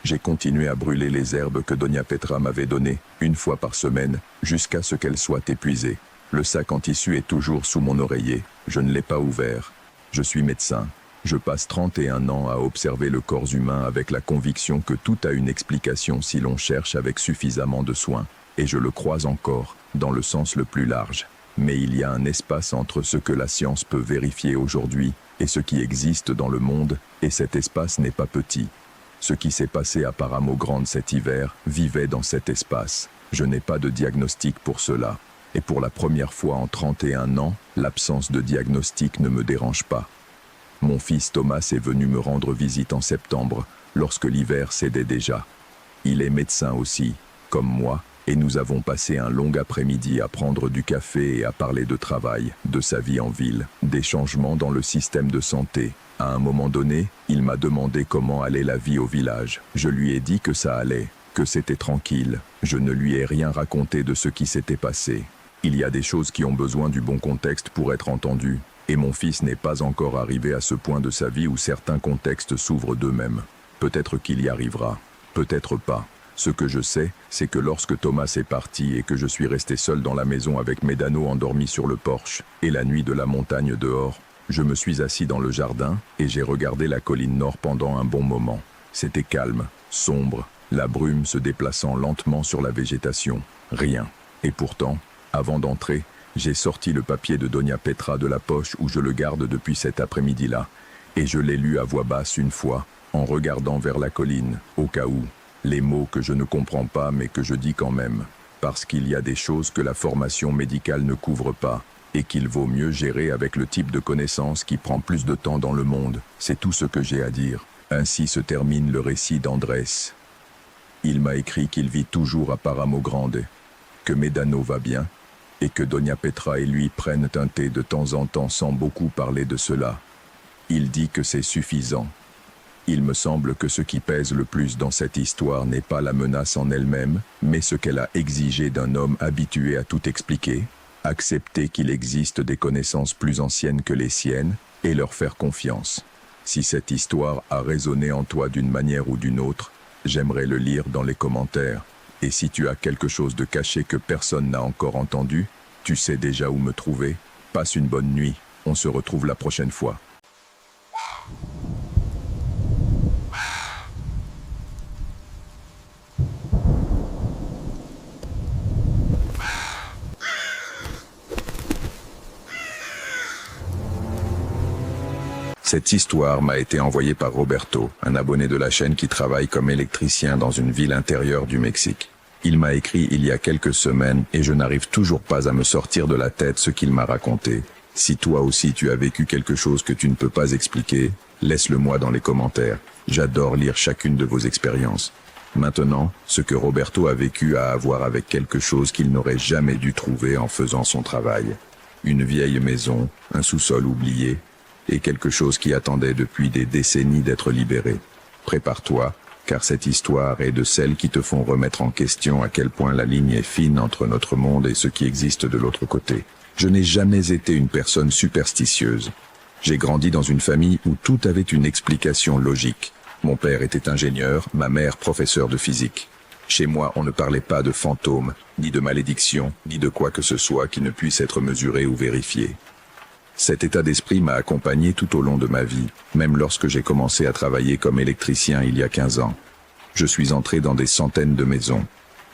J'ai continué à brûler les herbes que Doña Petra m'avait données, une fois par semaine, jusqu'à ce qu'elles soient épuisées. Le sac en tissu est toujours sous mon oreiller. Je ne l'ai pas ouvert. Je suis médecin. Je passe 31 ans à observer le corps humain avec la conviction que tout a une explication si l'on cherche avec suffisamment de soin. Et je le crois encore, dans le sens le plus large. Mais il y a un espace entre ce que la science peut vérifier aujourd'hui et ce qui existe dans le monde, et cet espace n'est pas petit. Ce qui s'est passé à Paramo Grande cet hiver vivait dans cet espace. Je n'ai pas de diagnostic pour cela. Et pour la première fois en 31 ans, l'absence de diagnostic ne me dérange pas. Mon fils Thomas est venu me rendre visite en septembre, lorsque l'hiver cédait déjà. Il est médecin aussi, comme moi, et nous avons passé un long après-midi à prendre du café et à parler de travail, de sa vie en ville, des changements dans le système de santé. À un moment donné, il m'a demandé comment allait la vie au village. Je lui ai dit que ça allait, que c'était tranquille. Je ne lui ai rien raconté de ce qui s'était passé. Il y a des choses qui ont besoin du bon contexte pour être entendues. Et mon fils n'est pas encore arrivé à ce point de sa vie où certains contextes s'ouvrent d'eux-mêmes. Peut-être qu'il y arrivera, peut-être pas. Ce que je sais, c'est que lorsque Thomas est parti et que je suis resté seul dans la maison avec Médano endormi sur le porche, et la nuit de la montagne dehors, je me suis assis dans le jardin et j'ai regardé la colline nord pendant un bon moment. C'était calme, sombre, la brume se déplaçant lentement sur la végétation. Rien. Et pourtant, avant d'entrer, j'ai sorti le papier de Doña Petra de la poche où je le garde depuis cet après-midi-là, et je l'ai lu à voix basse une fois, en regardant vers la colline, au cas où. Les mots que je ne comprends pas mais que je dis quand même, parce qu'il y a des choses que la formation médicale ne couvre pas. et qu'il vaut mieux gérer avec le type de connaissance qui prend plus de temps dans le monde. C'est tout ce que j'ai à dire. Ainsi se termine le récit d'Andrés. Il m'a écrit qu'il vit toujours à Paramo Grande, que Médano va bien, et que Doña Petra et lui prennent un thé de temps en temps sans beaucoup parler de cela. Il dit que c'est suffisant. Il me semble que ce qui pèse le plus dans cette histoire n'est pas la menace en elle-même, mais ce qu'elle a exigé d'un homme habitué à tout expliquer, accepter qu'il existe des connaissances plus anciennes que les siennes, et leur faire confiance. Si cette histoire a résonné en toi d'une manière ou d'une autre, j'aimerais le lire dans les commentaires. Et si tu as quelque chose de caché que personne n'a encore entendu, tu sais déjà où me trouver. Passe une bonne nuit, on se retrouve la prochaine fois. Cette histoire m'a été envoyée par Roberto, un abonné de la chaîne qui travaille comme électricien dans une ville intérieure du Mexique. Il m'a écrit il y a quelques semaines et je n'arrive toujours pas à me sortir de la tête ce qu'il m'a raconté. Si toi aussi tu as vécu quelque chose que tu ne peux pas expliquer, laisse-le moi dans les commentaires. J'adore lire chacune de vos expériences. Maintenant, ce que Roberto a vécu a à voir avec quelque chose qu'il n'aurait jamais dû trouver en faisant son travail. Une vieille maison, un sous-sol oublié, et quelque chose qui attendait depuis des décennies d'être libéré. Prépare-toi, car cette histoire est de celles qui te font remettre en question à quel point la ligne est fine entre notre monde et ce qui existe de l'autre côté. Je n'ai jamais été une personne superstitieuse. J'ai grandi dans une famille où tout avait une explication logique. Mon père était ingénieur, ma mère professeure de physique. Chez moi, on ne parlait pas de fantômes, ni de malédictions, ni de quoi que ce soit qui ne puisse être mesuré ou vérifié. Cet état d'esprit m'a accompagné tout au long de ma vie, même lorsque j'ai commencé à travailler comme électricien il y a 15 ans. Je suis entré dans des centaines de maisons,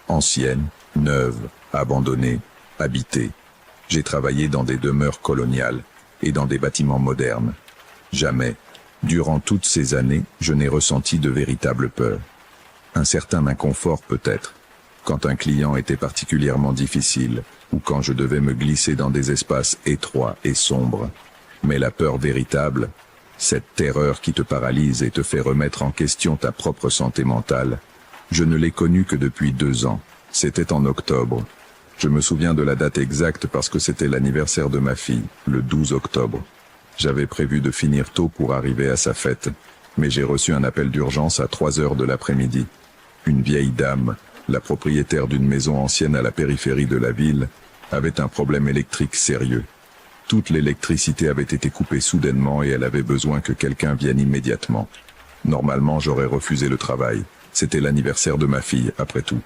anciennes, neuves, abandonnées, habitées. J'ai travaillé dans des demeures coloniales et dans des bâtiments modernes. Jamais, durant toutes ces années, je n'ai ressenti de véritable peur. Un certain inconfort peut-être, quand un client était particulièrement difficile, ou quand je devais me glisser dans des espaces étroits et sombres. Mais la peur véritable, cette terreur qui te paralyse et te fait remettre en question ta propre santé mentale, je ne l'ai connue que depuis 2 ans. C'était en octobre. Je me souviens de la date exacte parce que c'était l'anniversaire de ma fille, le 12 octobre. J'avais prévu de finir tôt pour arriver à sa fête, mais j'ai reçu un appel d'urgence à 3 heures de l'après-midi. Une vieille dame, la propriétaire d'une maison ancienne à la périphérie de la ville, avait un problème électrique sérieux. Toute l'électricité avait été coupée soudainement et elle avait besoin que quelqu'un vienne immédiatement. Normalement, j'aurais refusé le travail. C'était l'anniversaire de ma fille, après tout.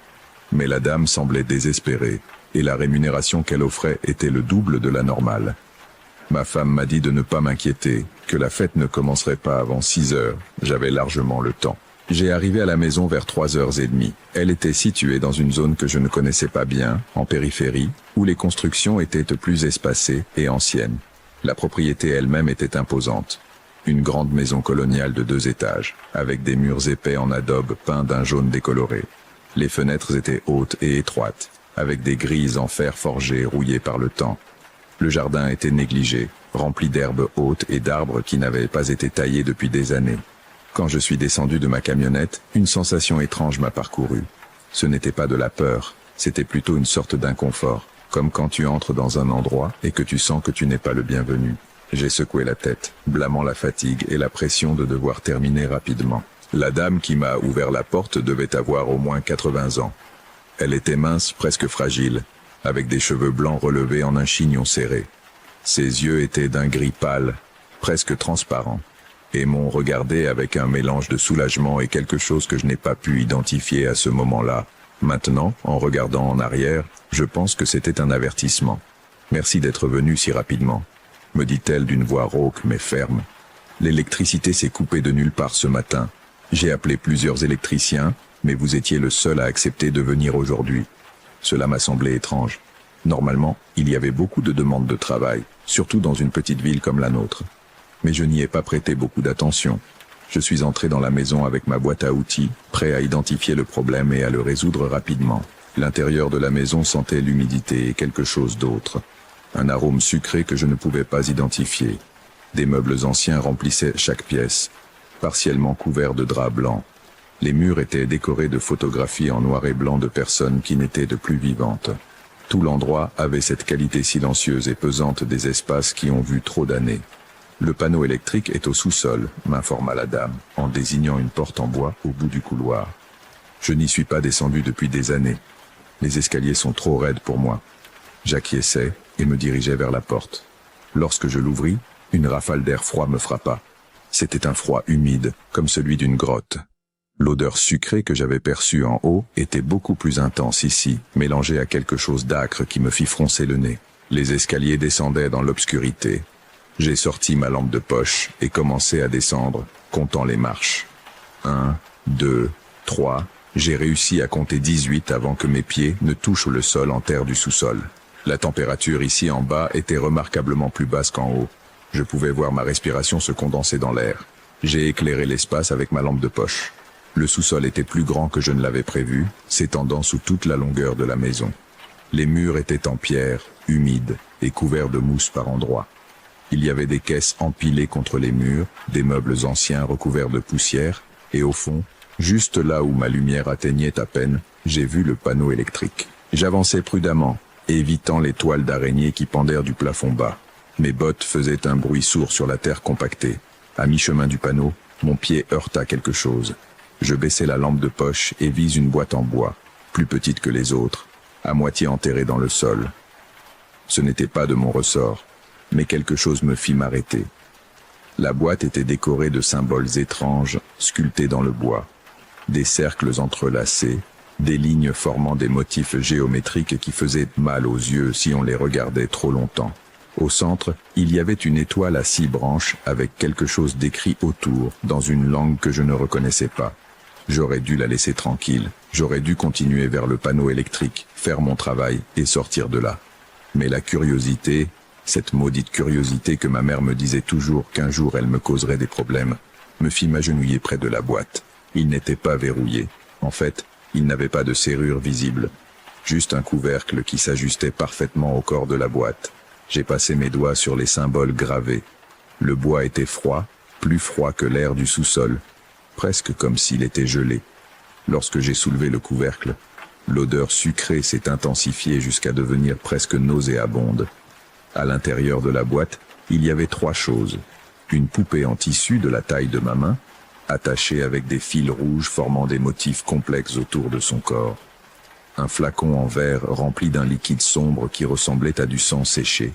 Mais la dame semblait désespérée, et la rémunération qu'elle offrait était le double de la normale. Ma femme m'a dit de ne pas m'inquiéter, que la fête ne commencerait pas avant 6 heures. J'avais largement le temps. J'ai arrivé à la maison vers 3h30. Elle était située dans une zone que je ne connaissais pas bien, en périphérie, où les constructions étaient plus espacées et anciennes. La propriété elle-même était imposante. Une grande maison coloniale de 2 étages, avec des murs épais en adobe peints d'un jaune décoloré. Les fenêtres étaient hautes et étroites, avec des grilles en fer forgé rouillées par le temps. Le jardin était négligé, rempli d'herbes hautes et d'arbres qui n'avaient pas été taillés depuis des années. Quand je suis descendu de ma camionnette, une sensation étrange m'a parcouru. Ce n'était pas de la peur, c'était plutôt une sorte d'inconfort, comme quand tu entres dans un endroit et que tu sens que tu n'es pas le bienvenu. J'ai secoué la tête, blâmant la fatigue et la pression de devoir terminer rapidement. La dame qui m'a ouvert la porte devait avoir au moins 80 ans. Elle était mince, presque fragile, avec des cheveux blancs relevés en un chignon serré. Ses yeux étaient d'un gris pâle, presque transparent, et m'ont regardé avec un mélange de soulagement et quelque chose que je n'ai pas pu identifier à ce moment-là. Maintenant, en regardant en arrière, je pense que c'était un avertissement. « Merci d'être venu si rapidement », me dit-elle d'une voix rauque mais ferme. L'électricité s'est coupée de nulle part ce matin. J'ai appelé plusieurs électriciens, mais vous étiez le seul à accepter de venir aujourd'hui. Cela m'a semblé étrange. Normalement, il y avait beaucoup de demandes de travail, surtout dans une petite ville comme la nôtre. Mais je n'y ai pas prêté beaucoup d'attention. Je suis entré dans la maison avec ma boîte à outils, prêt à identifier le problème et à le résoudre rapidement. L'intérieur de la maison sentait l'humidité et quelque chose d'autre. un arôme sucré que je ne pouvais pas identifier. Des meubles anciens remplissaient chaque pièce, partiellement couverts de draps blancs. Les murs étaient décorés de photographies en noir et blanc de personnes qui n'étaient de plus vivantes. Tout l'endroit avait cette qualité silencieuse et pesante des espaces qui ont vu trop d'années. Le panneau électrique est au sous-sol, m'informa la dame, en désignant une porte en bois au bout du couloir. Je n'y suis pas descendu depuis des années. Les escaliers sont trop raides pour moi. J'acquiesçai et me dirigeai vers la porte. Lorsque je l'ouvris, une rafale d'air froid me frappa. C'était un froid humide, comme celui d'une grotte. L'odeur sucrée que j'avais perçue en haut était beaucoup plus intense ici, mélangée à quelque chose d'âcre qui me fit froncer le nez. Les escaliers descendaient dans l'obscurité. J'ai sorti ma lampe de poche et commencé à descendre, comptant les marches. 1, 2, 3, j'ai réussi à compter 18 avant que mes pieds ne touchent le sol en terre du sous-sol. La température ici en bas était remarquablement plus basse qu'en haut. Je pouvais voir ma respiration se condenser dans l'air. J'ai éclairé l'espace avec ma lampe de poche. Le sous-sol était plus grand que je ne l'avais prévu, s'étendant sous toute la longueur de la maison. Les murs étaient en pierre, humides et couverts de mousse par endroits. Il y avait des caisses empilées contre les murs, des meubles anciens recouverts de poussière, et au fond, juste là où ma lumière atteignait à peine, j'ai vu le panneau électrique. J'avançai prudemment, évitant les toiles d'araignée qui pendèrent du plafond bas. Mes bottes faisaient un bruit sourd sur la terre compactée. À mi-chemin du panneau, mon pied heurta quelque chose. Je baissai la lampe de poche et vis une boîte en bois, plus petite que les autres, à moitié enterrée dans le sol. Ce n'était pas de mon ressort, mais quelque chose me fit m'arrêter. La boîte était décorée de symboles étranges, sculptés dans le bois. Des cercles entrelacés, des lignes formant des motifs géométriques qui faisaient mal aux yeux si on les regardait trop longtemps. Au centre, il y avait une étoile à 6 branches avec quelque chose d'écrit autour, dans une langue que je ne reconnaissais pas. J'aurais dû la laisser tranquille, j'aurais dû continuer vers le panneau électrique, faire mon travail et sortir de là. Mais la curiosité, cette maudite curiosité que ma mère me disait toujours qu'un jour elle me causerait des problèmes, me fit m'agenouiller près de la boîte. Il n'était pas verrouillé. En fait, il n'avait pas de serrure visible. Juste un couvercle qui s'ajustait parfaitement au corps de la boîte. J'ai passé mes doigts sur les symboles gravés. Le bois était froid, plus froid que l'air du sous-sol, presque comme s'il était gelé. Lorsque j'ai soulevé le couvercle, l'odeur sucrée s'est intensifiée jusqu'à devenir presque nauséabonde. À l'intérieur de la boîte, il y avait 3 choses. Une poupée en tissu de la taille de ma main, attachée avec des fils rouges formant des motifs complexes autour de son corps. Un flacon en verre rempli d'un liquide sombre qui ressemblait à du sang séché,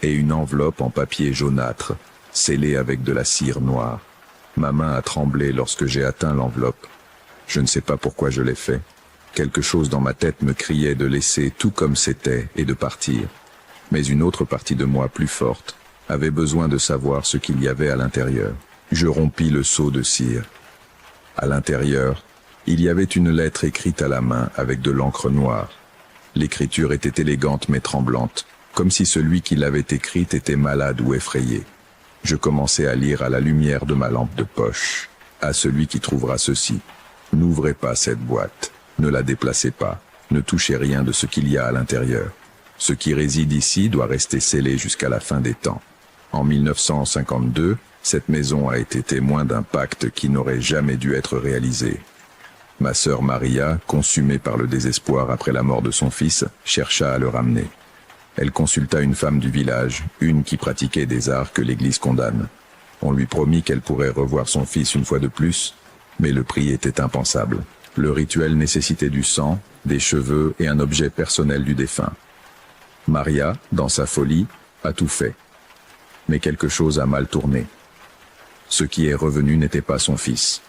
et une enveloppe en papier jaunâtre, scellée avec de la cire noire. Ma main a tremblé lorsque j'ai atteint l'enveloppe. Je ne sais pas pourquoi je l'ai fait. Quelque chose dans ma tête me criait de laisser tout comme c'était et de partir. Mais une autre partie de moi plus forte avait besoin de savoir ce qu'il y avait à l'intérieur. Je rompis le seau de cire. À l'intérieur, il y avait une lettre écrite à la main avec de l'encre noire. L'écriture était élégante mais tremblante, comme si celui qui l'avait écrite était malade ou effrayé. Je commençai à lire à la lumière de ma lampe de poche. À celui qui trouvera ceci: n'ouvrez pas cette boîte, ne la déplacez pas, ne touchez rien de ce qu'il y a à l'intérieur. Ce qui réside ici doit rester scellé jusqu'à la fin des temps. En 1952, cette maison a été témoin d'un pacte qui n'aurait jamais dû être réalisé. Ma sœur Maria, consumée par le désespoir après la mort de son fils, chercha à le ramener. Elle consulta une femme du village, une qui pratiquait des arts que l'Église condamne. On lui promit qu'elle pourrait revoir son fils une fois de plus, mais le prix était impensable. Le rituel nécessitait du sang, des cheveux et un objet personnel du défunt. Maria, dans sa folie, a tout fait. Mais quelque chose a mal tourné. Ce qui est revenu n'était pas son fils.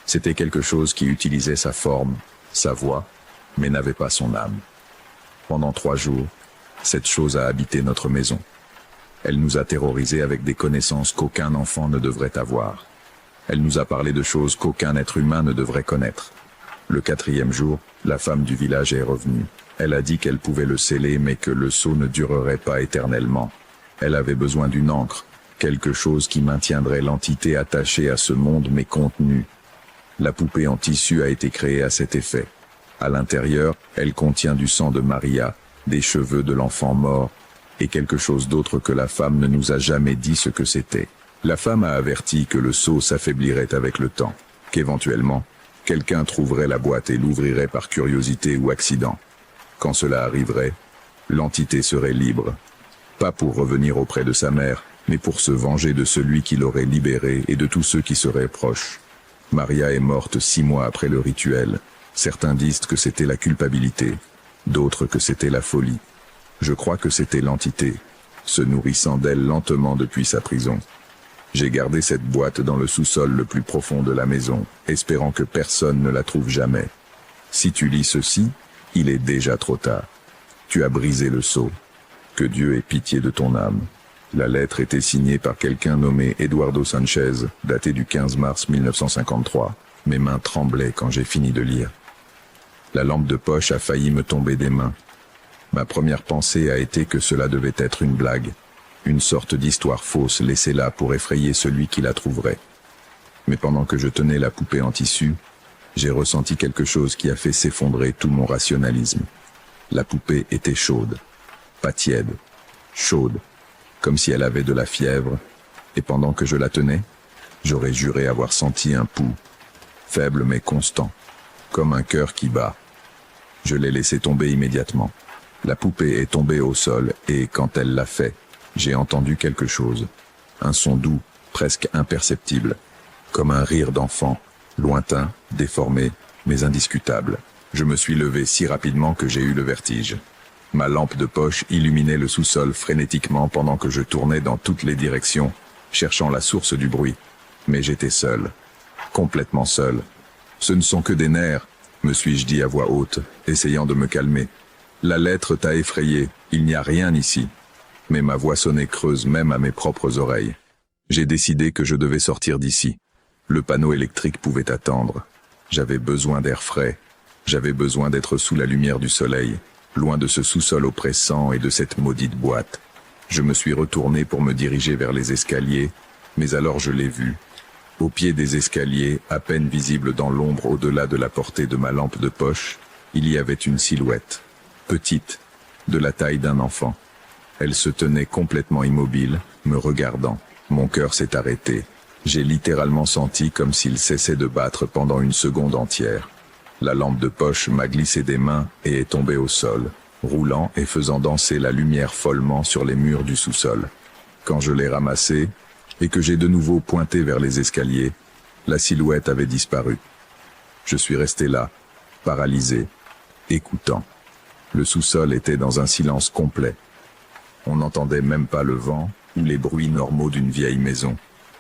C'était quelque chose qui utilisait sa forme, sa voix, mais n'avait pas son âme. Pendant 3 jours, cette chose a habité notre maison. Elle nous a terrorisés avec des connaissances qu'aucun enfant ne devrait avoir. Elle nous a parlé de choses qu'aucun être humain ne devrait connaître. Le 4e jour, la femme du village est revenue. Elle a dit qu'elle pouvait le sceller, mais que le sceau ne durerait pas éternellement. Elle avait besoin d'une encre, quelque chose qui maintiendrait l'entité attachée à ce monde mais contenue. La poupée en tissu a été créée à cet effet. À l'intérieur, elle contient du sang de Maria, des cheveux de l'enfant mort, Et quelque chose d'autre que la femme ne nous a jamais dit ce que c'était. La femme a averti que le sceau s'affaiblirait avec le temps, qu'éventuellement, quelqu'un trouverait la boîte et l'ouvrirait par curiosité ou accident. Quand cela arriverait, l'entité serait libre. Pas pour revenir auprès de sa mère, mais pour se venger de celui qui l'aurait libérée et de tous ceux qui seraient proches. Maria est morte 6 mois après le rituel. Certains disent que c'était la culpabilité, d'autres que c'était la folie. Je crois que c'était l'entité, se nourrissant d'elle lentement depuis sa prison. J'ai gardé cette boîte dans le sous-sol le plus profond de la maison, espérant que personne ne la trouve jamais. Si tu lis ceci, il est déjà trop tard. Tu as brisé le sceau. Que Dieu ait pitié de ton âme. La lettre était signée par quelqu'un nommé Eduardo Sanchez, datée du 15 mars 1953. Mes mains tremblaient quand j'ai fini de lire. La lampe de poche a failli me tomber des mains. Ma première pensée a été que cela devait être une blague, une sorte d'histoire fausse laissée là pour effrayer celui qui la trouverait. Mais pendant que je tenais la poupée en tissu, j'ai ressenti quelque chose qui a fait s'effondrer tout mon rationalisme. La poupée était chaude, pas tiède, chaude, comme si elle avait de la fièvre, et pendant que je la tenais, j'aurais juré avoir senti un pouls, faible mais constant, comme un cœur qui bat. Je l'ai laissé tomber immédiatement. La poupée est tombée au sol et, quand elle l'a fait, j'ai entendu quelque chose. Un son doux, presque imperceptible, comme un rire d'enfant, lointain, déformé, mais indiscutable. Je me suis levé si rapidement que j'ai eu le vertige. Ma lampe de poche illuminait le sous-sol frénétiquement pendant que je tournais dans toutes les directions, cherchant la source du bruit. Mais j'étais seul, complètement seul. Ce ne sont que des nerfs, me suis-je dit à voix haute, essayant de me calmer. La lettre t'a effrayé, il n'y a rien ici. Mais ma voix sonnait creuse même à mes propres oreilles. J'ai décidé que je devais sortir d'ici. Le panneau électrique pouvait attendre. J'avais besoin d'air frais. J'avais besoin d'être sous la lumière du soleil, loin de ce sous-sol oppressant et de cette maudite boîte. Je me suis retourné pour me diriger vers les escaliers, mais alors je l'ai vu. Au pied des escaliers, à peine visible dans l'ombre au-delà de la portée de ma lampe de poche, il y avait une silhouette, petite, de la taille d'un enfant. Elle se tenait complètement immobile, me regardant. Mon cœur s'est arrêté. J'ai littéralement senti comme s'il cessait de battre pendant une seconde entière. La lampe de poche m'a glissé des mains et est tombée au sol, roulant et faisant danser la lumière follement sur les murs du sous-sol. Quand je l'ai ramassée, et que j'ai de nouveau pointé vers les escaliers, la silhouette avait disparu. Je suis resté là, paralysé, écoutant. Le sous-sol était dans un silence complet. On n'entendait même pas le vent ou les bruits normaux d'une vieille maison.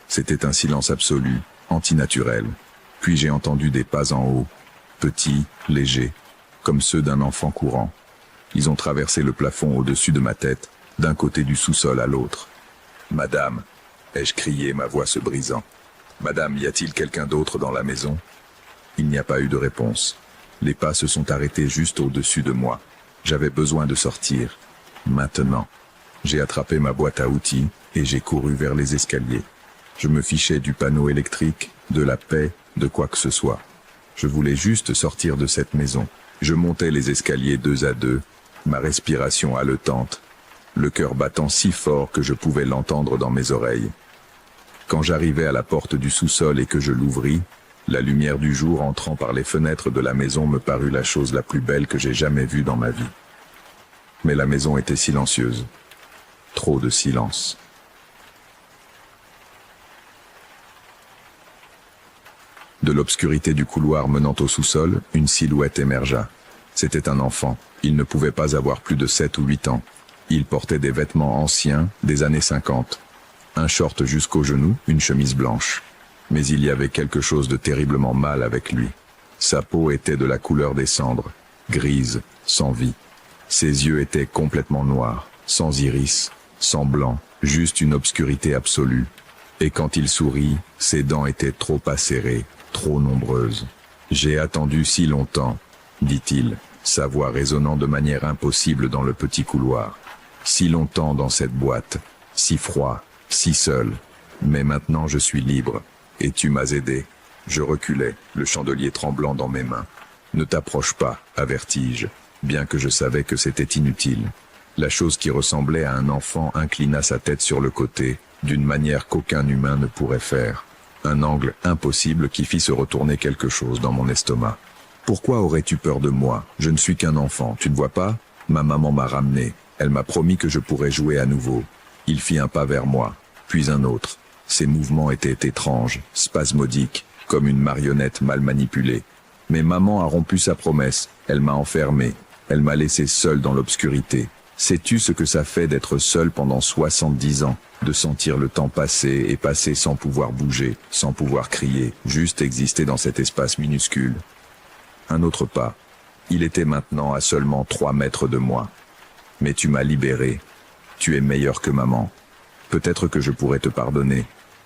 C'était un silence absolu, antinaturel. Puis j'ai entendu des pas en haut, petits, légers, comme ceux d'un enfant courant. Ils ont traversé le plafond au-dessus de ma tête, d'un côté du sous-sol à l'autre. « Madame !» ai-je crié, ma voix se brisant. « Madame, y a-t-il quelqu'un d'autre dans la maison ?» Il n'y a pas eu de réponse. Les pas se sont arrêtés juste au-dessus de moi. J'avais besoin de sortir. Maintenant. J'ai attrapé ma boîte à outils et j'ai couru vers les escaliers. Je me fichais du panneau électrique, de la paix, de quoi que ce soit. Je voulais juste sortir de cette maison. Je montais les escaliers 2 à 2, ma respiration haletante, le cœur battant si fort que je pouvais l'entendre dans mes oreilles. Quand j'arrivai à la porte du sous-sol et que je l'ouvris, la lumière du jour entrant par les fenêtres de la maison me parut la chose la plus belle que j'ai jamais vue dans ma vie. Mais la maison était silencieuse. Trop de silence. De l'obscurité du couloir menant au sous-sol, une silhouette émergea. C'était un enfant. Il ne pouvait pas avoir plus de 7 ou 8 ans. Il portait des vêtements anciens, des années 50. Un short jusqu'aux genoux, une chemise blanche. Mais il y avait quelque chose de terriblement mal avec lui. Sa peau était de la couleur des cendres, grise, sans vie. Ses yeux étaient complètement noirs, sans iris, sans blanc, juste une obscurité absolue. Et quand il sourit, ses dents étaient trop acérées, trop nombreuses. « J'ai attendu si longtemps », dit-il, sa voix résonnant de manière impossible dans le petit couloir. « Si longtemps dans cette boîte, si froid, si seul. Mais maintenant je suis libre. Et tu m'as aidé. » Je reculai, le chandelier tremblant dans mes mains. « Ne t'approche pas, avertis-je, bien que je savais que c'était inutile. La chose qui ressemblait à un enfant inclina sa tête sur le côté, d'une manière qu'aucun humain ne pourrait faire. Un angle impossible qui fit se retourner quelque chose dans mon estomac. Pourquoi aurais-tu peur de moi? Je ne suis qu'un enfant, tu ne vois pas? Ma maman m'a ramené. Elle m'a promis que je pourrais jouer à nouveau. Il fit un pas vers moi, puis un autre. Ses mouvements étaient étranges, spasmodiques, comme une marionnette mal manipulée. Mais maman a rompu sa promesse. Elle m'a enfermé. Elle m'a laissé seul dans l'obscurité. Sais-tu ce que ça fait d'être seul pendant 70 ans, de sentir le temps passer et passer sans pouvoir bouger, sans pouvoir crier, juste exister dans cet espace minuscule? Un autre pas. Il était maintenant à seulement 3 mètres de moi. Mais tu m'as libéré. Tu es meilleur que maman. Peut-être que je pourrais te pardonner.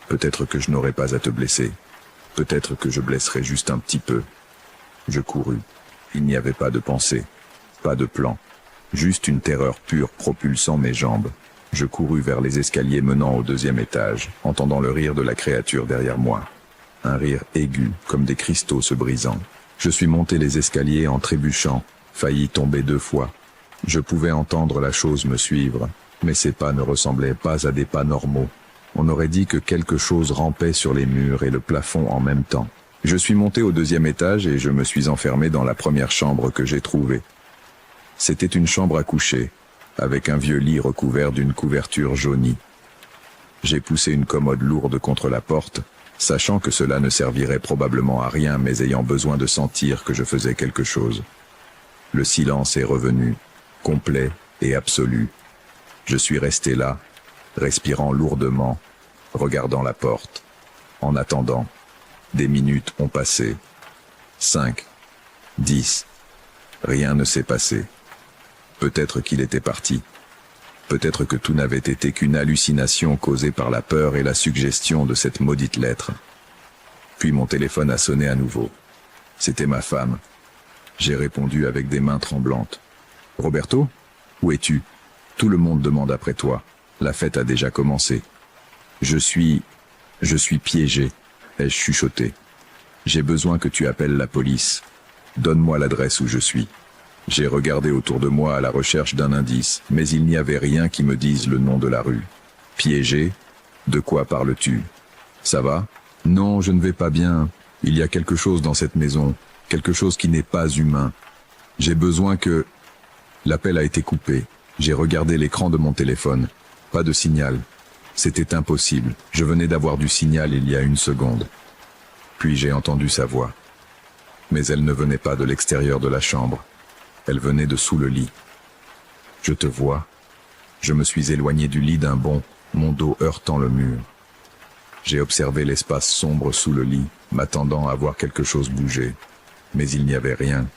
Peut-être que je n'aurais pas à te blesser. Peut-être que je blesserais juste un petit peu. Je courus. Il n'y avait pas de pensée, pas de plan. Juste une terreur pure propulsant mes jambes. Je courus vers les escaliers menant au 2e étage, entendant le rire de la créature derrière moi. Un rire aigu, comme des cristaux se brisant. Je suis monté les escaliers en trébuchant, failli tomber 2 fois. Je pouvais entendre la chose me suivre, mais ces pas ne ressemblaient pas à des pas normaux. On aurait dit que quelque chose rampait sur les murs et le plafond en même temps. Je suis monté au 2e étage et je me suis enfermé dans la première chambre que j'ai trouvée. C'était une chambre à coucher, avec un vieux lit recouvert d'une couverture jaunie. J'ai poussé une commode lourde contre la porte, sachant que cela ne servirait probablement à rien, mais ayant besoin de sentir que je faisais quelque chose. Le silence est revenu, complet et absolu. Je suis resté là, respirant lourdement, regardant la porte. En attendant, des minutes ont passé. 5, 10. Rien ne s'est passé. Peut-être qu'il était parti. Peut-être que tout n'avait été qu'une hallucination causée par la peur et la suggestion de cette maudite lettre. Puis mon téléphone a sonné à nouveau. C'était ma femme. J'ai répondu avec des mains tremblantes. « Roberto, où es-tu? Tout le monde demande après toi. La fête a déjà commencé. »« Je suis piégé, » ai-je chuchoté. « J'ai besoin que tu appelles la police. Donne-moi l'adresse où je suis. » J'ai regardé autour de moi à la recherche d'un indice, mais il n'y avait rien qui me dise le nom de la rue. Piégé? De quoi parles-tu? Ça va? Non, je ne vais pas bien. Il y a quelque chose dans cette maison, quelque chose qui n'est pas humain. J'ai besoin que... L'appel a été coupé. J'ai regardé l'écran de mon téléphone. Pas de signal. C'était impossible. Je venais d'avoir du signal il y a 1 seconde. Puis j'ai entendu sa voix. Mais elle ne venait pas de l'extérieur de la chambre. Elle venait de sous le lit. « Je te vois. » Je me suis éloigné du lit d'un bond, mon dos heurtant le mur. J'ai observé l'espace sombre sous le lit, m'attendant à voir quelque chose bouger. Mais il n'y avait rien.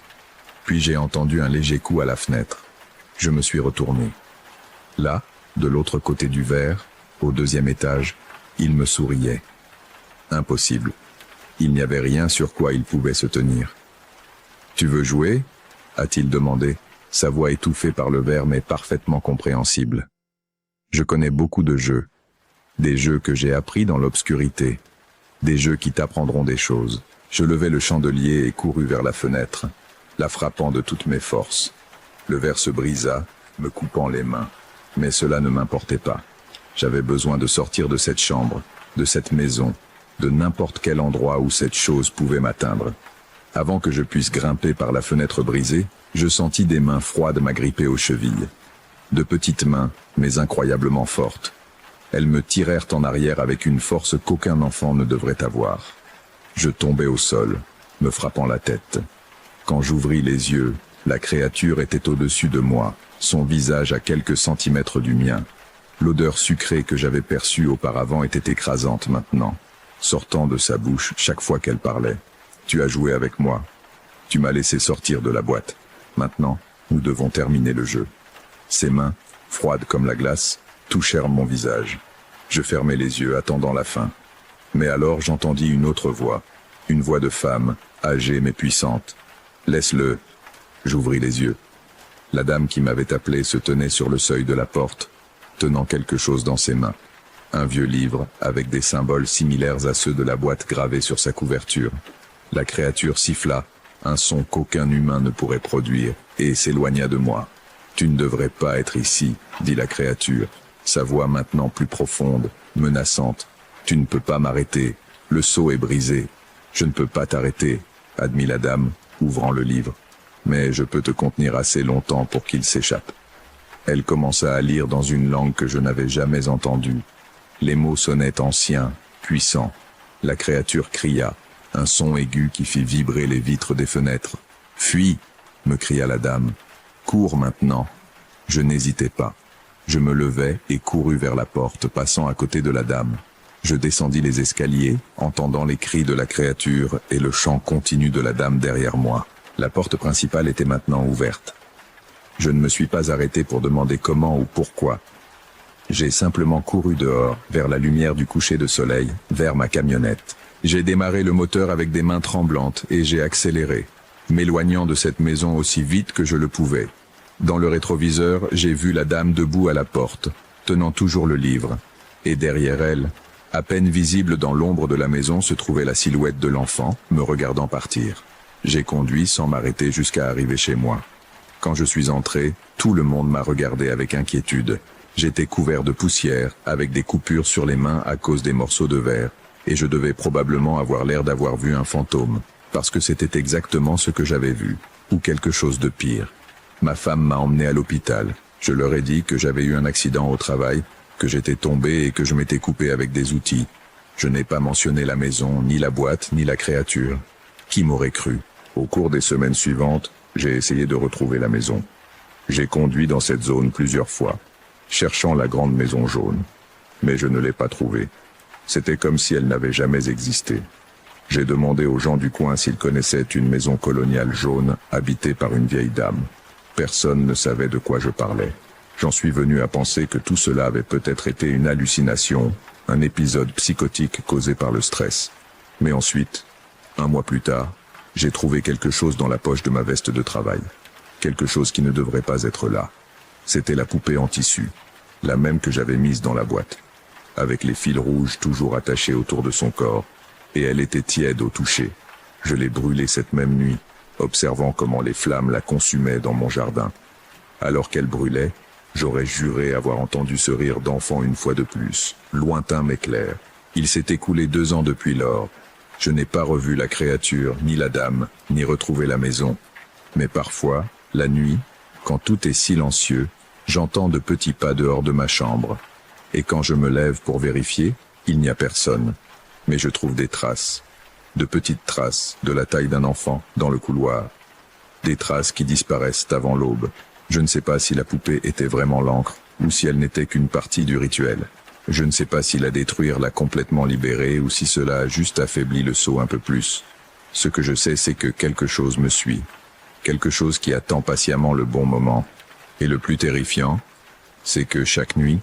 Puis j'ai entendu un léger coup à la fenêtre. Je me suis retourné. Là, de l'autre côté du verre, au 2e étage, il me souriait. Impossible. Il n'y avait rien sur quoi il pouvait se tenir. « Tu veux jouer ?» a-t-il demandé, sa voix étouffée par le verre mais parfaitement compréhensible. Je connais beaucoup de jeux. Des jeux que j'ai appris dans l'obscurité. Des jeux qui t'apprendront des choses. Je levai le chandelier et courus vers la fenêtre, la frappant de toutes mes forces. Le verre se brisa, me coupant les mains. Mais cela ne m'importait pas. J'avais besoin de sortir de cette chambre, de cette maison, de n'importe quel endroit où cette chose pouvait m'atteindre. Avant que je puisse grimper par la fenêtre brisée, je sentis des mains froides m'agripper aux chevilles. De petites mains, mais incroyablement fortes. Elles me tirèrent en arrière avec une force qu'aucun enfant ne devrait avoir. Je tombai au sol, me frappant la tête. Quand j'ouvris les yeux, la créature était au-dessus de moi, son visage à quelques centimètres du mien. L'odeur sucrée que j'avais perçue auparavant était écrasante maintenant, sortant de sa bouche chaque fois qu'elle parlait. Tu as joué avec moi. Tu m'as laissé sortir de la boîte. Maintenant, nous devons terminer le jeu. Ses mains, froides comme la glace, touchèrent mon visage. Je fermai les yeux, attendant la fin. Mais alors j'entendis une autre voix. Une voix de femme, âgée mais puissante. « Laisse-le !» J'ouvris les yeux. La dame qui m'avait appelé se tenait sur le seuil de la porte, tenant quelque chose dans ses mains. Un vieux livre, avec des symboles similaires à ceux de la boîte gravés sur sa couverture. La créature siffla, un son qu'aucun humain ne pourrait produire, et s'éloigna de moi. « Tu ne devrais pas être ici, dit la créature, sa voix maintenant plus profonde, menaçante. Tu ne peux pas m'arrêter, le sceau est brisé. Je ne peux pas t'arrêter, admit la dame, ouvrant le livre. Mais je peux te contenir assez longtemps pour qu'il s'échappe. Elle commença à lire dans une langue que je n'avais jamais entendue. Les mots sonnaient anciens, puissants. La créature cria, un son aigu qui fit vibrer les vitres des fenêtres. « Fuis !» me cria la dame. « Cours maintenant !» Je n'hésitais pas. Je me levai et courus vers la porte, passant à côté de la dame. Je descendis les escaliers, entendant les cris de la créature et le chant continu de la dame derrière moi. La porte principale était maintenant ouverte. Je ne me suis pas arrêté pour demander comment ou pourquoi. J'ai simplement couru dehors, vers la lumière du coucher de soleil, vers ma camionnette. J'ai démarré le moteur avec des mains tremblantes et j'ai accéléré, m'éloignant de cette maison aussi vite que je le pouvais. Dans le rétroviseur, j'ai vu la dame debout à la porte, tenant toujours le livre. Et derrière elle, à peine visible dans l'ombre de la maison, se trouvait la silhouette de l'enfant, me regardant partir. J'ai conduit sans m'arrêter jusqu'à arriver chez moi. Quand je suis entré, tout le monde m'a regardé avec inquiétude. J'étais couvert de poussière, avec des coupures sur les mains à cause des morceaux de verre, et je devais probablement avoir l'air d'avoir vu un fantôme, parce que c'était exactement ce que j'avais vu, ou quelque chose de pire. Ma femme m'a emmené à l'hôpital. Je leur ai dit que j'avais eu un accident au travail, que j'étais tombé et que je m'étais coupé avec des outils. Je n'ai pas mentionné la maison, ni la boîte, ni la créature. Qui m'aurait cru? Au cours des semaines suivantes, j'ai essayé de retrouver la maison. J'ai conduit dans cette zone plusieurs fois, cherchant la grande maison jaune. Mais je ne l'ai pas trouvée. C'était comme si elle n'avait jamais existé. J'ai demandé aux gens du coin s'ils connaissaient une maison coloniale jaune habitée par une vieille dame. Personne ne savait de quoi je parlais. J'en suis venu à penser que tout cela avait peut-être été une hallucination, un épisode psychotique causé par le stress. Mais ensuite, un mois plus tard, j'ai trouvé quelque chose dans la poche de ma veste de travail. Quelque chose qui ne devrait pas être là. C'était la poupée en tissu, la même que j'avais mise dans la boîte, avec les fils rouges toujours attachés autour de son corps, et elle était tiède au toucher. Je l'ai brûlée cette même nuit, observant comment les flammes la consumaient dans mon jardin. Alors qu'elle brûlait, j'aurais juré avoir entendu ce rire d'enfant une fois de plus, lointain mais clair. Il s'est écoulé 2 ans depuis lors. Je n'ai pas revu la créature, ni la dame, ni retrouvé la maison. Mais parfois, la nuit, quand tout est silencieux, j'entends de petits pas dehors de ma chambre. Et quand je me lève pour vérifier, il n'y a personne. Mais je trouve des traces. De petites traces, de la taille d'un enfant, dans le couloir. Des traces qui disparaissent avant l'aube. Je ne sais pas si la poupée était vraiment l'encre, ou si elle n'était qu'une partie du rituel. Je ne sais pas si la détruire l'a complètement libérée, ou si cela a juste affaibli le sceau un peu plus. Ce que je sais, c'est que quelque chose me suit. Quelque chose qui attend patiemment le bon moment. Et le plus terrifiant, c'est que chaque nuit,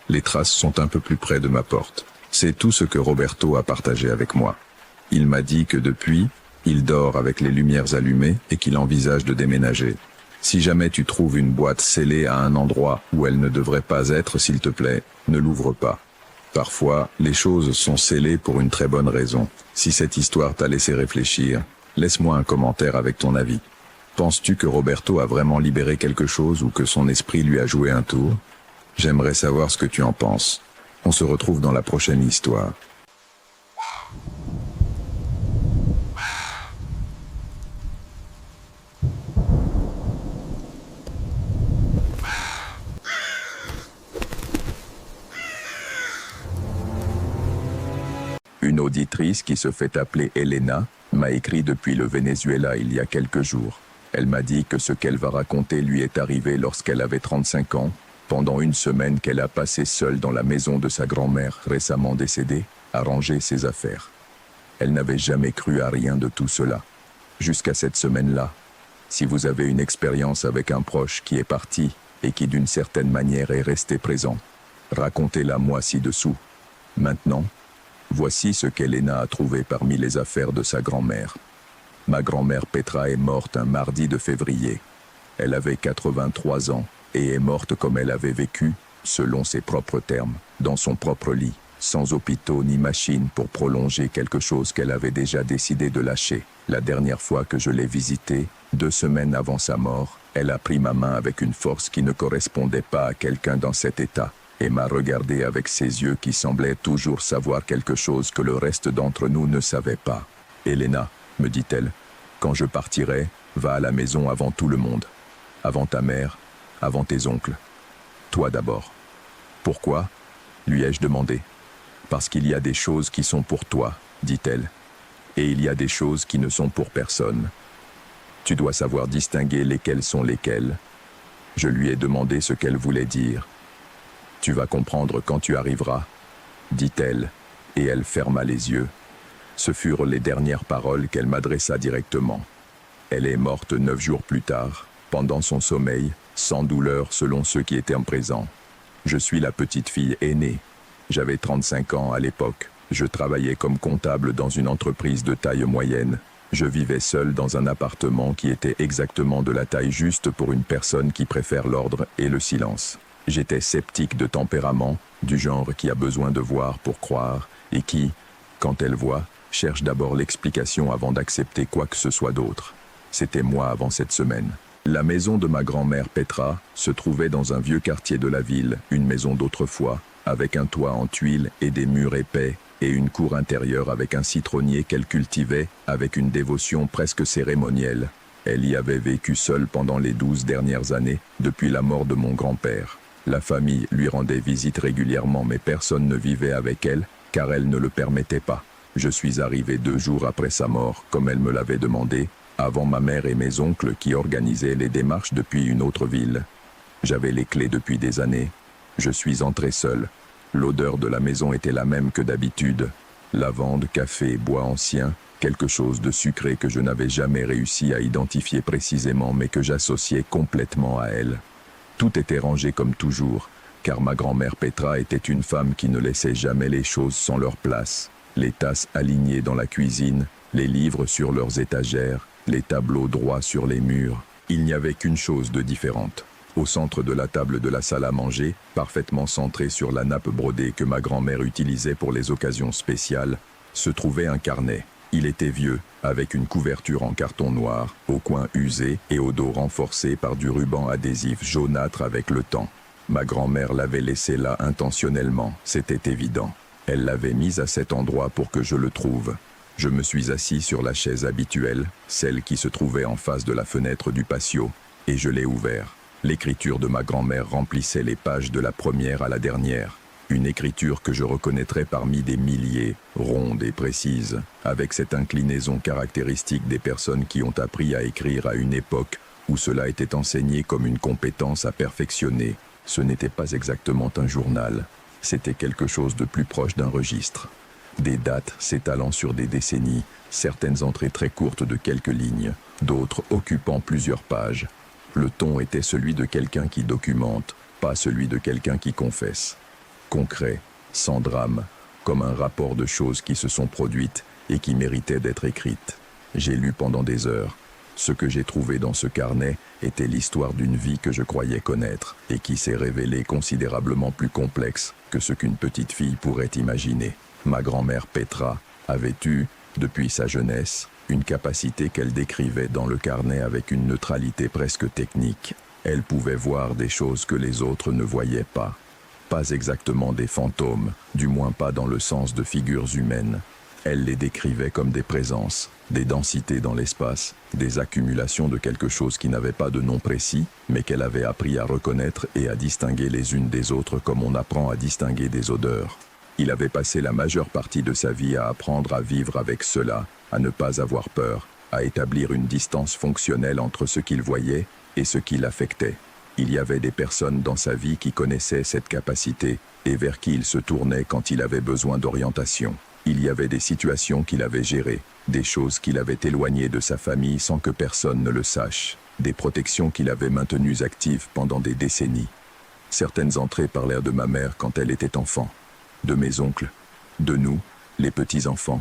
les traces sont un peu plus près de ma porte. C'est tout ce que Roberto a partagé avec moi. Il m'a dit que depuis, il dort avec les lumières allumées et qu'il envisage de déménager. Si jamais tu trouves une boîte scellée à un endroit où elle ne devrait pas être, s'il te plaît, ne l'ouvre pas. Parfois, les choses sont scellées pour une très bonne raison. Si cette histoire t'a laissé réfléchir, laisse-moi un commentaire avec ton avis. Penses-tu que Roberto a vraiment libéré quelque chose ou que son esprit lui a joué un tour? J'aimerais savoir ce que tu en penses. On se retrouve dans la prochaine histoire. Une auditrice qui se fait appeler Elena m'a écrit depuis le Venezuela il y a quelques jours. Elle m'a dit que ce qu'elle va raconter lui est arrivé lorsqu'elle avait 35 ans, pendant une semaine qu'elle a passée seule dans la maison de sa grand-mère récemment décédée, à ranger ses affaires. Elle n'avait jamais cru à rien de tout cela, jusqu'à cette semaine-là. Si vous avez une expérience avec un proche qui est parti et qui d'une certaine manière est resté présent, racontez-la moi ci-dessous. Maintenant, voici ce qu'Elena a trouvé parmi les affaires de sa grand-mère. Ma grand-mère Petra est morte un mardi de février. Elle avait 83 ans et est morte comme elle avait vécu, selon ses propres termes, dans son propre lit, sans hôpitaux ni machines pour prolonger quelque chose qu'elle avait déjà décidé de lâcher. La dernière fois que je l'ai visitée, 2 semaines avant sa mort, Elle a pris ma main avec une force qui ne correspondait pas à quelqu'un dans cet état, et m'a regardé avec ses yeux qui semblaient toujours savoir quelque chose que le reste d'entre nous ne savait pas. « Elena, me dit-elle, quand je partirai, va à la maison avant tout le monde. Avant ta mère, avant tes oncles. Toi d'abord. » « Pourquoi ?» lui ai-je demandé. « Parce qu'il y a des choses qui sont pour toi, dit-elle, et il y a des choses qui ne sont pour personne. Tu dois savoir distinguer lesquelles sont lesquelles. » Je lui ai demandé ce qu'elle voulait dire. « Tu vas comprendre quand tu arriveras, dit-elle, et elle ferma les yeux. Ce furent les dernières paroles qu'elle m'adressa directement. Elle est morte 9 jours plus tard, pendant son sommeil, sans douleur selon ceux qui étaient en présent. Je suis la petite fille aînée. J'avais 35 ans à l'époque. Je travaillais comme comptable dans une entreprise de taille moyenne. Je vivais seul dans un appartement qui était exactement de la taille juste pour une personne qui préfère l'ordre et le silence. J'étais sceptique de tempérament, du genre qui a besoin de voir pour croire, et qui, quand elle voit, cherche d'abord l'explication avant d'accepter quoi que ce soit d'autre. C'était moi avant cette semaine. La maison de ma grand-mère Petra se trouvait dans un vieux quartier de la ville, une maison d'autrefois, avec un toit en tuiles et des murs épais, et une cour intérieure avec un citronnier qu'elle cultivait avec une dévotion presque cérémonielle. Elle y avait vécu seule pendant les 12 dernières années, depuis la mort de mon grand-père. La famille lui rendait visite régulièrement, mais personne ne vivait avec elle, car elle ne le permettait pas. Je suis arrivé 2 jours après sa mort, comme elle me l'avait demandé, avant ma mère et mes oncles qui organisaient les démarches depuis une autre ville. J'avais les clés depuis des années. Je suis entré seul. L'odeur de la maison était la même que d'habitude. Lavande, café, bois ancien, quelque chose de sucré que je n'avais jamais réussi à identifier précisément mais que j'associais complètement à elle. Tout était rangé comme toujours, car ma grand-mère Petra était une femme qui ne laissait jamais les choses sans leur place. Les tasses alignées dans la cuisine, les livres sur leurs étagères, les tableaux droits sur les murs. Il n'y avait qu'une chose de différente. Au centre de la table de la salle à manger, parfaitement centrée sur la nappe brodée que ma grand-mère utilisait pour les occasions spéciales, se trouvait un carnet. Il était vieux, avec une couverture en carton noir, au coin usé et au dos renforcé par du ruban adhésif jaunâtre avec le temps. Ma grand-mère l'avait laissé là intentionnellement, c'était évident. Elle l'avait mis à cet endroit pour que je le trouve. Je me suis assis sur la chaise habituelle, celle qui se trouvait en face de la fenêtre du patio, et je l'ai ouvert. L'écriture de ma grand-mère remplissait les pages de la première à la dernière. Une écriture que je reconnaîtrais parmi des milliers, ronde et précise, avec cette inclinaison caractéristique des personnes qui ont appris à écrire à une époque où cela était enseigné comme une compétence à perfectionner. Ce n'était pas exactement un journal, c'était quelque chose de plus proche d'un registre. Des dates s'étalant sur des décennies, certaines entrées très courtes de quelques lignes, d'autres occupant plusieurs pages. Le ton était celui de quelqu'un qui documente, pas celui de quelqu'un qui confesse. Concret, sans drame, comme un rapport de choses qui se sont produites et qui méritaient d'être écrites. J'ai lu pendant des heures. Ce que j'ai trouvé dans ce carnet était l'histoire d'une vie que je croyais connaître et qui s'est révélée considérablement plus complexe que ce qu'une petite fille pourrait imaginer. Ma grand-mère Petra avait eu, depuis sa jeunesse, une capacité qu'elle décrivait dans le carnet avec une neutralité presque technique. Elle pouvait voir des choses que les autres ne voyaient pas. Pas exactement des fantômes, du moins pas dans le sens de figures humaines. Elle les décrivait comme des présences, des densités dans l'espace, des accumulations de quelque chose qui n'avait pas de nom précis, mais qu'elle avait appris à reconnaître et à distinguer les unes des autres comme on apprend à distinguer des odeurs. Il avait passé la majeure partie de sa vie à apprendre à vivre avec cela, à ne pas avoir peur, à établir une distance fonctionnelle entre ce qu'il voyait et ce qui l'affectait. Il y avait des personnes dans sa vie qui connaissaient cette capacité et vers qui il se tournait quand il avait besoin d'orientation. Il y avait des situations qu'il avait gérées, des choses qu'il avait éloignées de sa famille sans que personne ne le sache, des protections qu'il avait maintenues actives pendant des décennies. Certaines entrées parlèrent de ma mère quand elle était enfant, de mes oncles, de nous, les petits-enfants.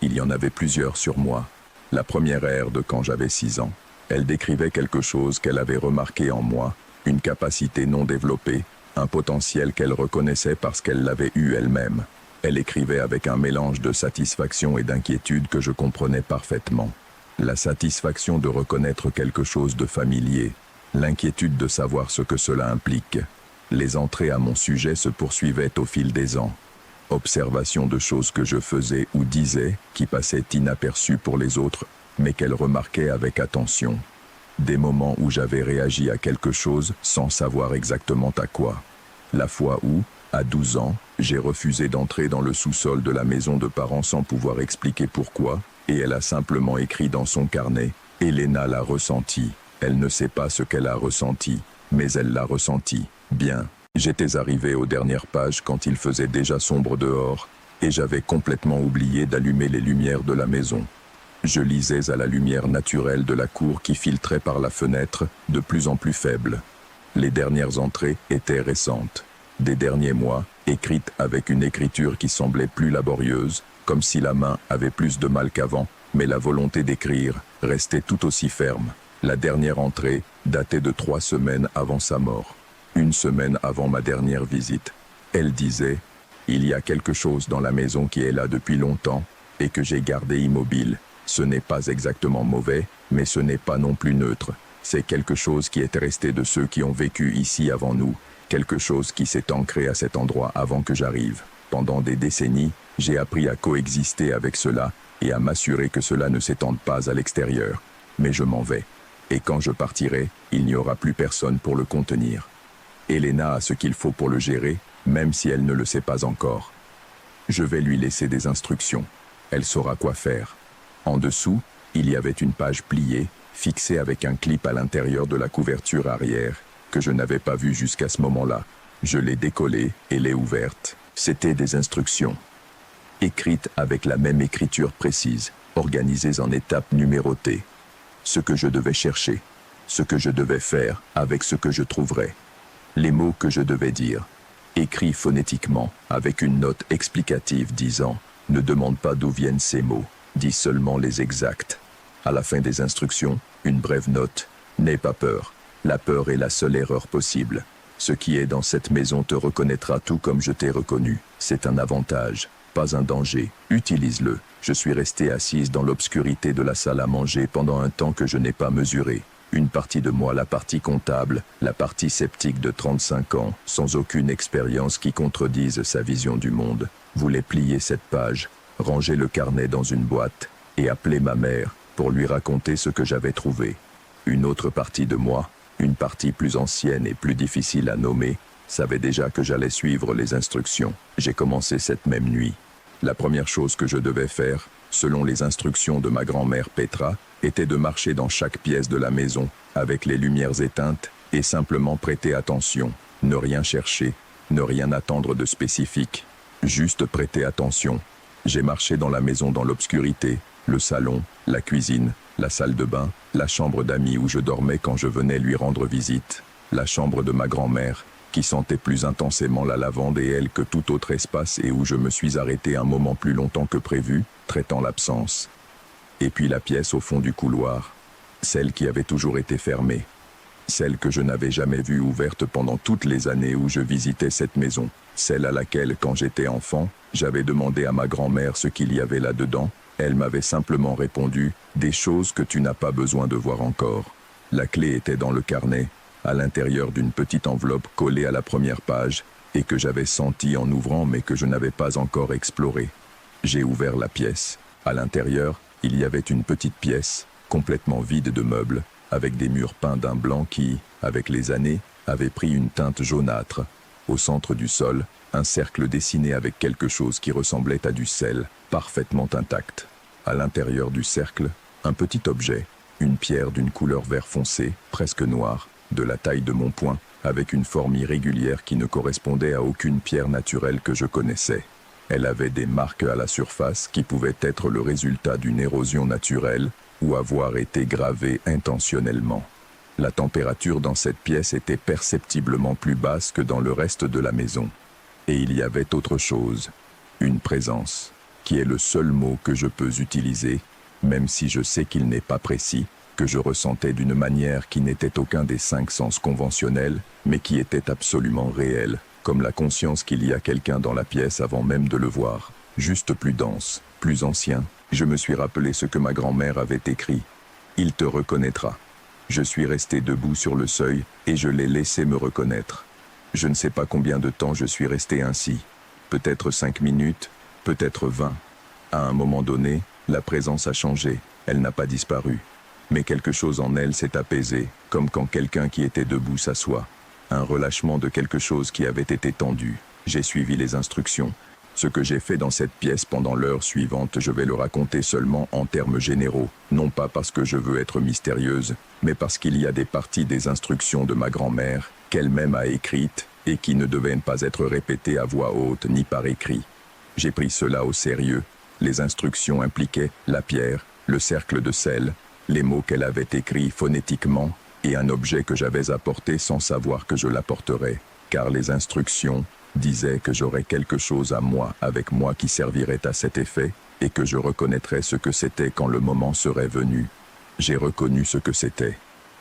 Il y en avait plusieurs sur moi. La première ère de quand j'avais 6 ans. Elle décrivait quelque chose qu'elle avait remarqué en moi, une capacité non développée, un potentiel qu'elle reconnaissait parce qu'elle l'avait eu elle-même. Elle écrivait avec un mélange de satisfaction et d'inquiétude que je comprenais parfaitement. La satisfaction de reconnaître quelque chose de familier, L'inquiétude de savoir ce que cela implique. Les entrées à mon sujet se poursuivaient au fil des ans. Observation de choses que je faisais ou disais, qui passaient inaperçues pour les autres, mais qu'elles remarquaient avec attention. Des moments où j'avais réagi à quelque chose sans savoir exactement à quoi. La fois où, à 12 ans, j'ai refusé d'entrer dans le sous-sol de la maison de parents sans pouvoir expliquer pourquoi, et elle a simplement écrit dans son carnet « Elena l'a ressenti ». Elle ne sait pas ce qu'elle a ressenti, mais elle l'a ressenti. Bien, j'étais arrivé aux dernières pages quand il faisait déjà sombre dehors, et j'avais complètement oublié d'allumer les lumières de la maison. Je lisais à la lumière naturelle de la cour qui filtrait par la fenêtre, de plus en plus faible. Les dernières entrées étaient récentes. Des derniers mois, écrites avec une écriture qui semblait plus laborieuse, comme si la main avait plus de mal qu'avant, mais la volonté d'écrire restait tout aussi ferme. La dernière entrée datait de 3 semaines avant sa mort. 1 semaine avant ma dernière visite. Elle disait « Il y a quelque chose dans la maison qui est là depuis longtemps et que j'ai gardé immobile. Ce n'est pas exactement mauvais, mais ce n'est pas non plus neutre. C'est quelque chose qui est resté de ceux qui ont vécu ici avant nous, quelque chose qui s'est ancré à cet endroit avant que j'arrive. Pendant des décennies, j'ai appris à coexister avec cela et à m'assurer que cela ne s'étende pas à l'extérieur. Mais je m'en vais. Et quand je partirai, il n'y aura plus personne pour le contenir. Elena a ce qu'il faut pour le gérer, même si elle ne le sait pas encore. Je vais lui laisser des instructions. Elle saura quoi faire. En dessous, il y avait une page pliée, fixée avec un clip à l'intérieur de la couverture arrière, que je n'avais pas vue jusqu'à ce moment-là. Je l'ai décollée et l'ai ouverte. C'était des instructions. Écrites avec la même écriture précise, organisées en étapes numérotées. Ce que je devais chercher, ce que je devais faire avec ce que je trouverais, les mots que je devais dire, écrits phonétiquement avec une note explicative disant « Ne demande pas d'où viennent ces mots, dis seulement les exacts ». À la fin des instructions, une brève note « N'aie pas peur, la peur est la seule erreur possible. Ce qui est dans cette maison te reconnaîtra tout comme je t'ai reconnu, c'est un avantage. Pas un danger, utilise-le. Je suis restée assise dans l'obscurité de la salle à manger pendant un temps que je n'ai pas mesuré. Une partie de moi, la partie comptable, la partie sceptique de 35 ans, sans aucune expérience qui contredise sa vision du monde, voulait plier cette page, ranger le carnet dans une boîte, et appeler ma mère pour lui raconter ce que j'avais trouvé. Une autre partie de moi, une partie plus ancienne et plus difficile à nommer, savait déjà que j'allais suivre les instructions. J'ai commencé cette même nuit. La première chose que je devais faire, selon les instructions de ma grand-mère Petra, était de marcher dans chaque pièce de la maison, avec les lumières éteintes, et simplement prêter attention, ne rien chercher, ne rien attendre de spécifique, juste prêter attention. J'ai marché dans la maison dans l'obscurité, le salon, la cuisine, la salle de bain, la chambre d'amis où je dormais quand je venais lui rendre visite, la chambre de ma grand-mère, qui sentait plus intensément la lavande et elle que tout autre espace et où je me suis arrêté un moment plus longtemps que prévu, traitant l'absence. Et puis la pièce au fond du couloir, celle qui avait toujours été fermée, celle que je n'avais jamais vue ouverte pendant toutes les années où je visitais cette maison, celle à laquelle, quand j'étais enfant, j'avais demandé à ma grand-mère ce qu'il y avait là-dedans. Elle m'avait simplement répondu « Des choses que tu n'as pas besoin de voir encore ». La clé était dans le carnet, à l'intérieur d'une petite enveloppe collée à la première page, et que j'avais sentie en ouvrant mais que je n'avais pas encore explorée. J'ai ouvert la pièce. À l'intérieur, il y avait une petite pièce, complètement vide de meubles, avec des murs peints d'un blanc qui, avec les années, avait pris une teinte jaunâtre. Au centre du sol, un cercle dessiné avec quelque chose qui ressemblait à du sel, parfaitement intact. À l'intérieur du cercle, un petit objet, une pierre d'une couleur vert foncé, presque noire, de la taille de mon poing, avec une forme irrégulière qui ne correspondait à aucune pierre naturelle que je connaissais. Elle avait des marques à la surface qui pouvaient être le résultat d'une érosion naturelle ou avoir été gravée intentionnellement. La température dans cette pièce était perceptiblement plus basse que dans le reste de la maison. Et il y avait autre chose, une présence, qui est le seul mot que je peux utiliser, même si je sais qu'il n'est pas précis, que je ressentais d'une manière qui n'était aucun des 5 sens conventionnels, mais qui était absolument réelle, comme la conscience qu'il y a quelqu'un dans la pièce avant même de le voir, juste plus dense, plus ancien. Je me suis rappelé ce que ma grand-mère avait écrit. « Il te reconnaîtra ». Je suis resté debout sur le seuil, et je l'ai laissé me reconnaître. Je ne sais pas combien de temps je suis resté ainsi. Peut-être 5 minutes, peut-être 20. À un moment donné, la présence a changé, elle n'a pas disparu. Mais quelque chose en elle s'est apaisé, comme quand quelqu'un qui était debout s'assoit. Un relâchement de quelque chose qui avait été tendu. J'ai suivi les instructions. Ce que j'ai fait dans cette pièce pendant l'heure suivante, je vais le raconter seulement en termes généraux, non pas parce que je veux être mystérieuse, mais parce qu'il y a des parties des instructions de ma grand-mère, qu'elle-même a écrites, et qui ne devaient pas être répétées à voix haute ni par écrit. J'ai pris cela au sérieux. Les instructions impliquaient la pierre, le cercle de sel, les mots qu'elle avait écrits phonétiquement, et un objet que j'avais apporté sans savoir que je l'apporterais, car les instructions disaient que j'aurais quelque chose à moi avec moi qui servirait à cet effet, et que je reconnaîtrais ce que c'était quand le moment serait venu. J'ai reconnu ce que c'était.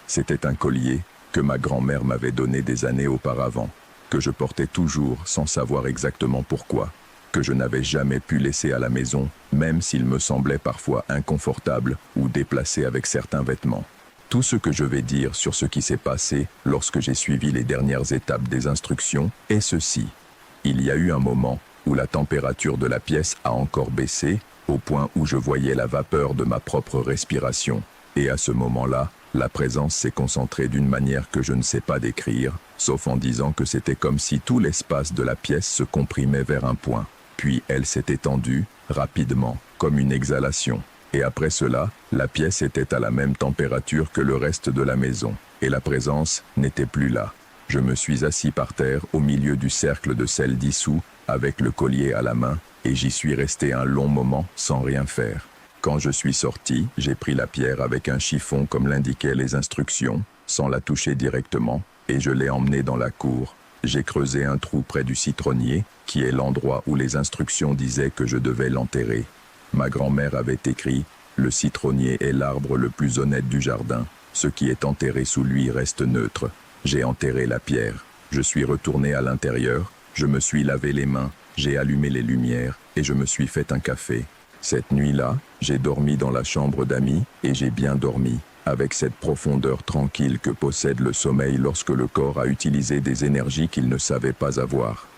C'était un collier que ma grand-mère m'avait donné des années auparavant, que je portais toujours sans savoir exactement pourquoi, que je n'avais jamais pu laisser à la maison, même s'il me semblait parfois inconfortable ou déplacé avec certains vêtements. Tout ce que je vais dire sur ce qui s'est passé lorsque j'ai suivi les dernières étapes des instructions est ceci. Il y a eu un moment où la température de la pièce a encore baissé, au point où je voyais la vapeur de ma propre respiration. Et à ce moment-là, la présence s'est concentrée d'une manière que je ne sais pas décrire, sauf en disant que c'était comme si tout l'espace de la pièce se comprimait vers un point. Puis elle s'est étendue, rapidement, comme une exhalation. Et après cela, la pièce était à la même température que le reste de la maison, et la présence n'était plus là. Je me suis assis par terre au milieu du cercle de sel dissous, avec le collier à la main, et j'y suis resté un long moment sans rien faire. Quand je suis sorti, j'ai pris la pierre avec un chiffon comme l'indiquaient les instructions, sans la toucher directement, et je l'ai emmenée dans la cour. J'ai creusé un trou près du citronnier, qui est l'endroit où les instructions disaient que je devais l'enterrer. Ma grand-mère avait écrit « Le citronnier est l'arbre le plus honnête du jardin. Ce qui est enterré sous lui reste neutre. » J'ai enterré la pierre. Je suis retourné à l'intérieur, je me suis lavé les mains, j'ai allumé les lumières et je me suis fait un café. Cette nuit-là, j'ai dormi dans la chambre d'amis et j'ai bien dormi, avec cette profondeur tranquille que possède le sommeil lorsque le corps a utilisé des énergies qu'il ne savait pas avoir.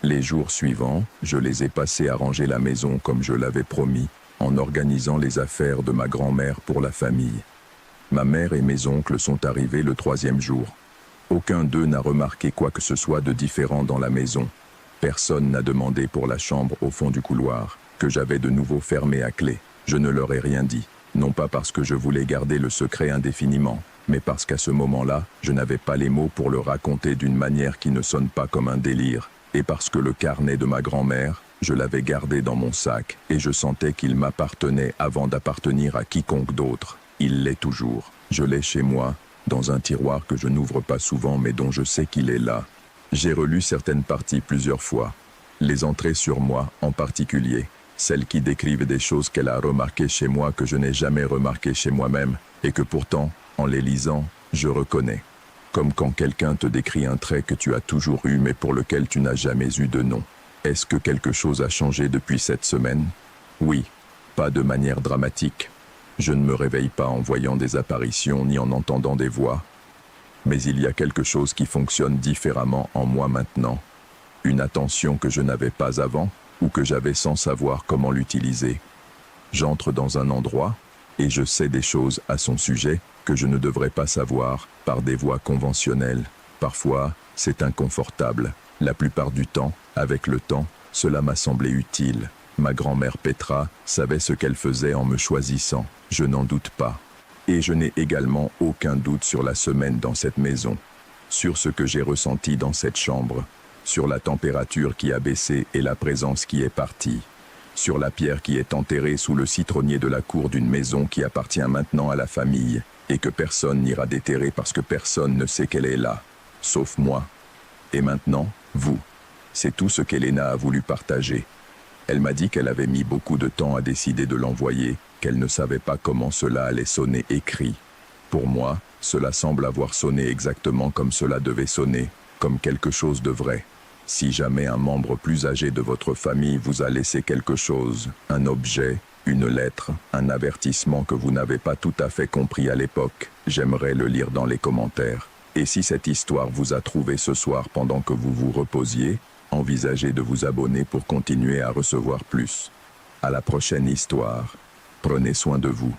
Les jours suivants, je les ai passés à ranger la maison comme je l'avais promis, en organisant les affaires de ma grand-mère pour la famille. Ma mère et mes oncles sont arrivés le 3e jour. Aucun d'eux n'a remarqué quoi que ce soit de différent dans la maison. Personne n'a demandé pour la chambre au fond du couloir, que j'avais de nouveau fermée à clé. Je ne leur ai rien dit, non pas parce que je voulais garder le secret indéfiniment, mais parce qu'à ce moment-là, je n'avais pas les mots pour le raconter d'une manière qui ne sonne pas comme un délire, et parce que le carnet de ma grand-mère, je l'avais gardé dans mon sac, et je sentais qu'il m'appartenait avant d'appartenir à quiconque d'autre. Il l'est toujours. Je l'ai chez moi, dans un tiroir que je n'ouvre pas souvent mais dont je sais qu'il est là. J'ai relu certaines parties plusieurs fois. Les entrées sur moi, en particulier. Celles qui décrivent des choses qu'elle a remarquées chez moi que je n'ai jamais remarquées chez moi-même, et que pourtant, en les lisant, je reconnais. Comme quand quelqu'un te décrit un trait que tu as toujours eu mais pour lequel tu n'as jamais eu de nom. Est-ce que quelque chose a changé depuis cette semaine? Oui, pas de manière dramatique. Je ne me réveille pas en voyant des apparitions ni en entendant des voix. Mais il y a quelque chose qui fonctionne différemment en moi maintenant. Une attention que je n'avais pas avant ou que j'avais sans savoir comment l'utiliser. J'entre dans un endroit et je sais des choses à son sujet que je ne devrais pas savoir par des voies conventionnelles. Parfois, c'est inconfortable. La plupart du temps, avec le temps, cela m'a semblé utile. Ma grand-mère Petra savait ce qu'elle faisait en me choisissant, je n'en doute pas. Et je n'ai également aucun doute sur la semaine dans cette maison, sur ce que j'ai ressenti dans cette chambre, sur la température qui a baissé et la présence qui est partie, sur la pierre qui est enterrée sous le citronnier de la cour d'une maison qui appartient maintenant à la famille, et que personne n'ira déterrer parce que personne ne sait qu'elle est là, sauf moi. Et maintenant, vous. C'est tout ce qu'Elena a voulu partager. Elle m'a dit qu'elle avait mis beaucoup de temps à décider de l'envoyer, qu'elle ne savait pas comment cela allait sonner écrit. Pour moi, cela semble avoir sonné exactement comme cela devait sonner, comme quelque chose de vrai. Si jamais un membre plus âgé de votre famille vous a laissé quelque chose, un objet, une lettre, un avertissement que vous n'avez pas tout à fait compris à l'époque, j'aimerais le lire dans les commentaires. Et si cette histoire vous a trouvé ce soir pendant que vous vous reposiez, envisagez de vous abonner pour continuer à recevoir plus. À la prochaine histoire. Prenez soin de vous.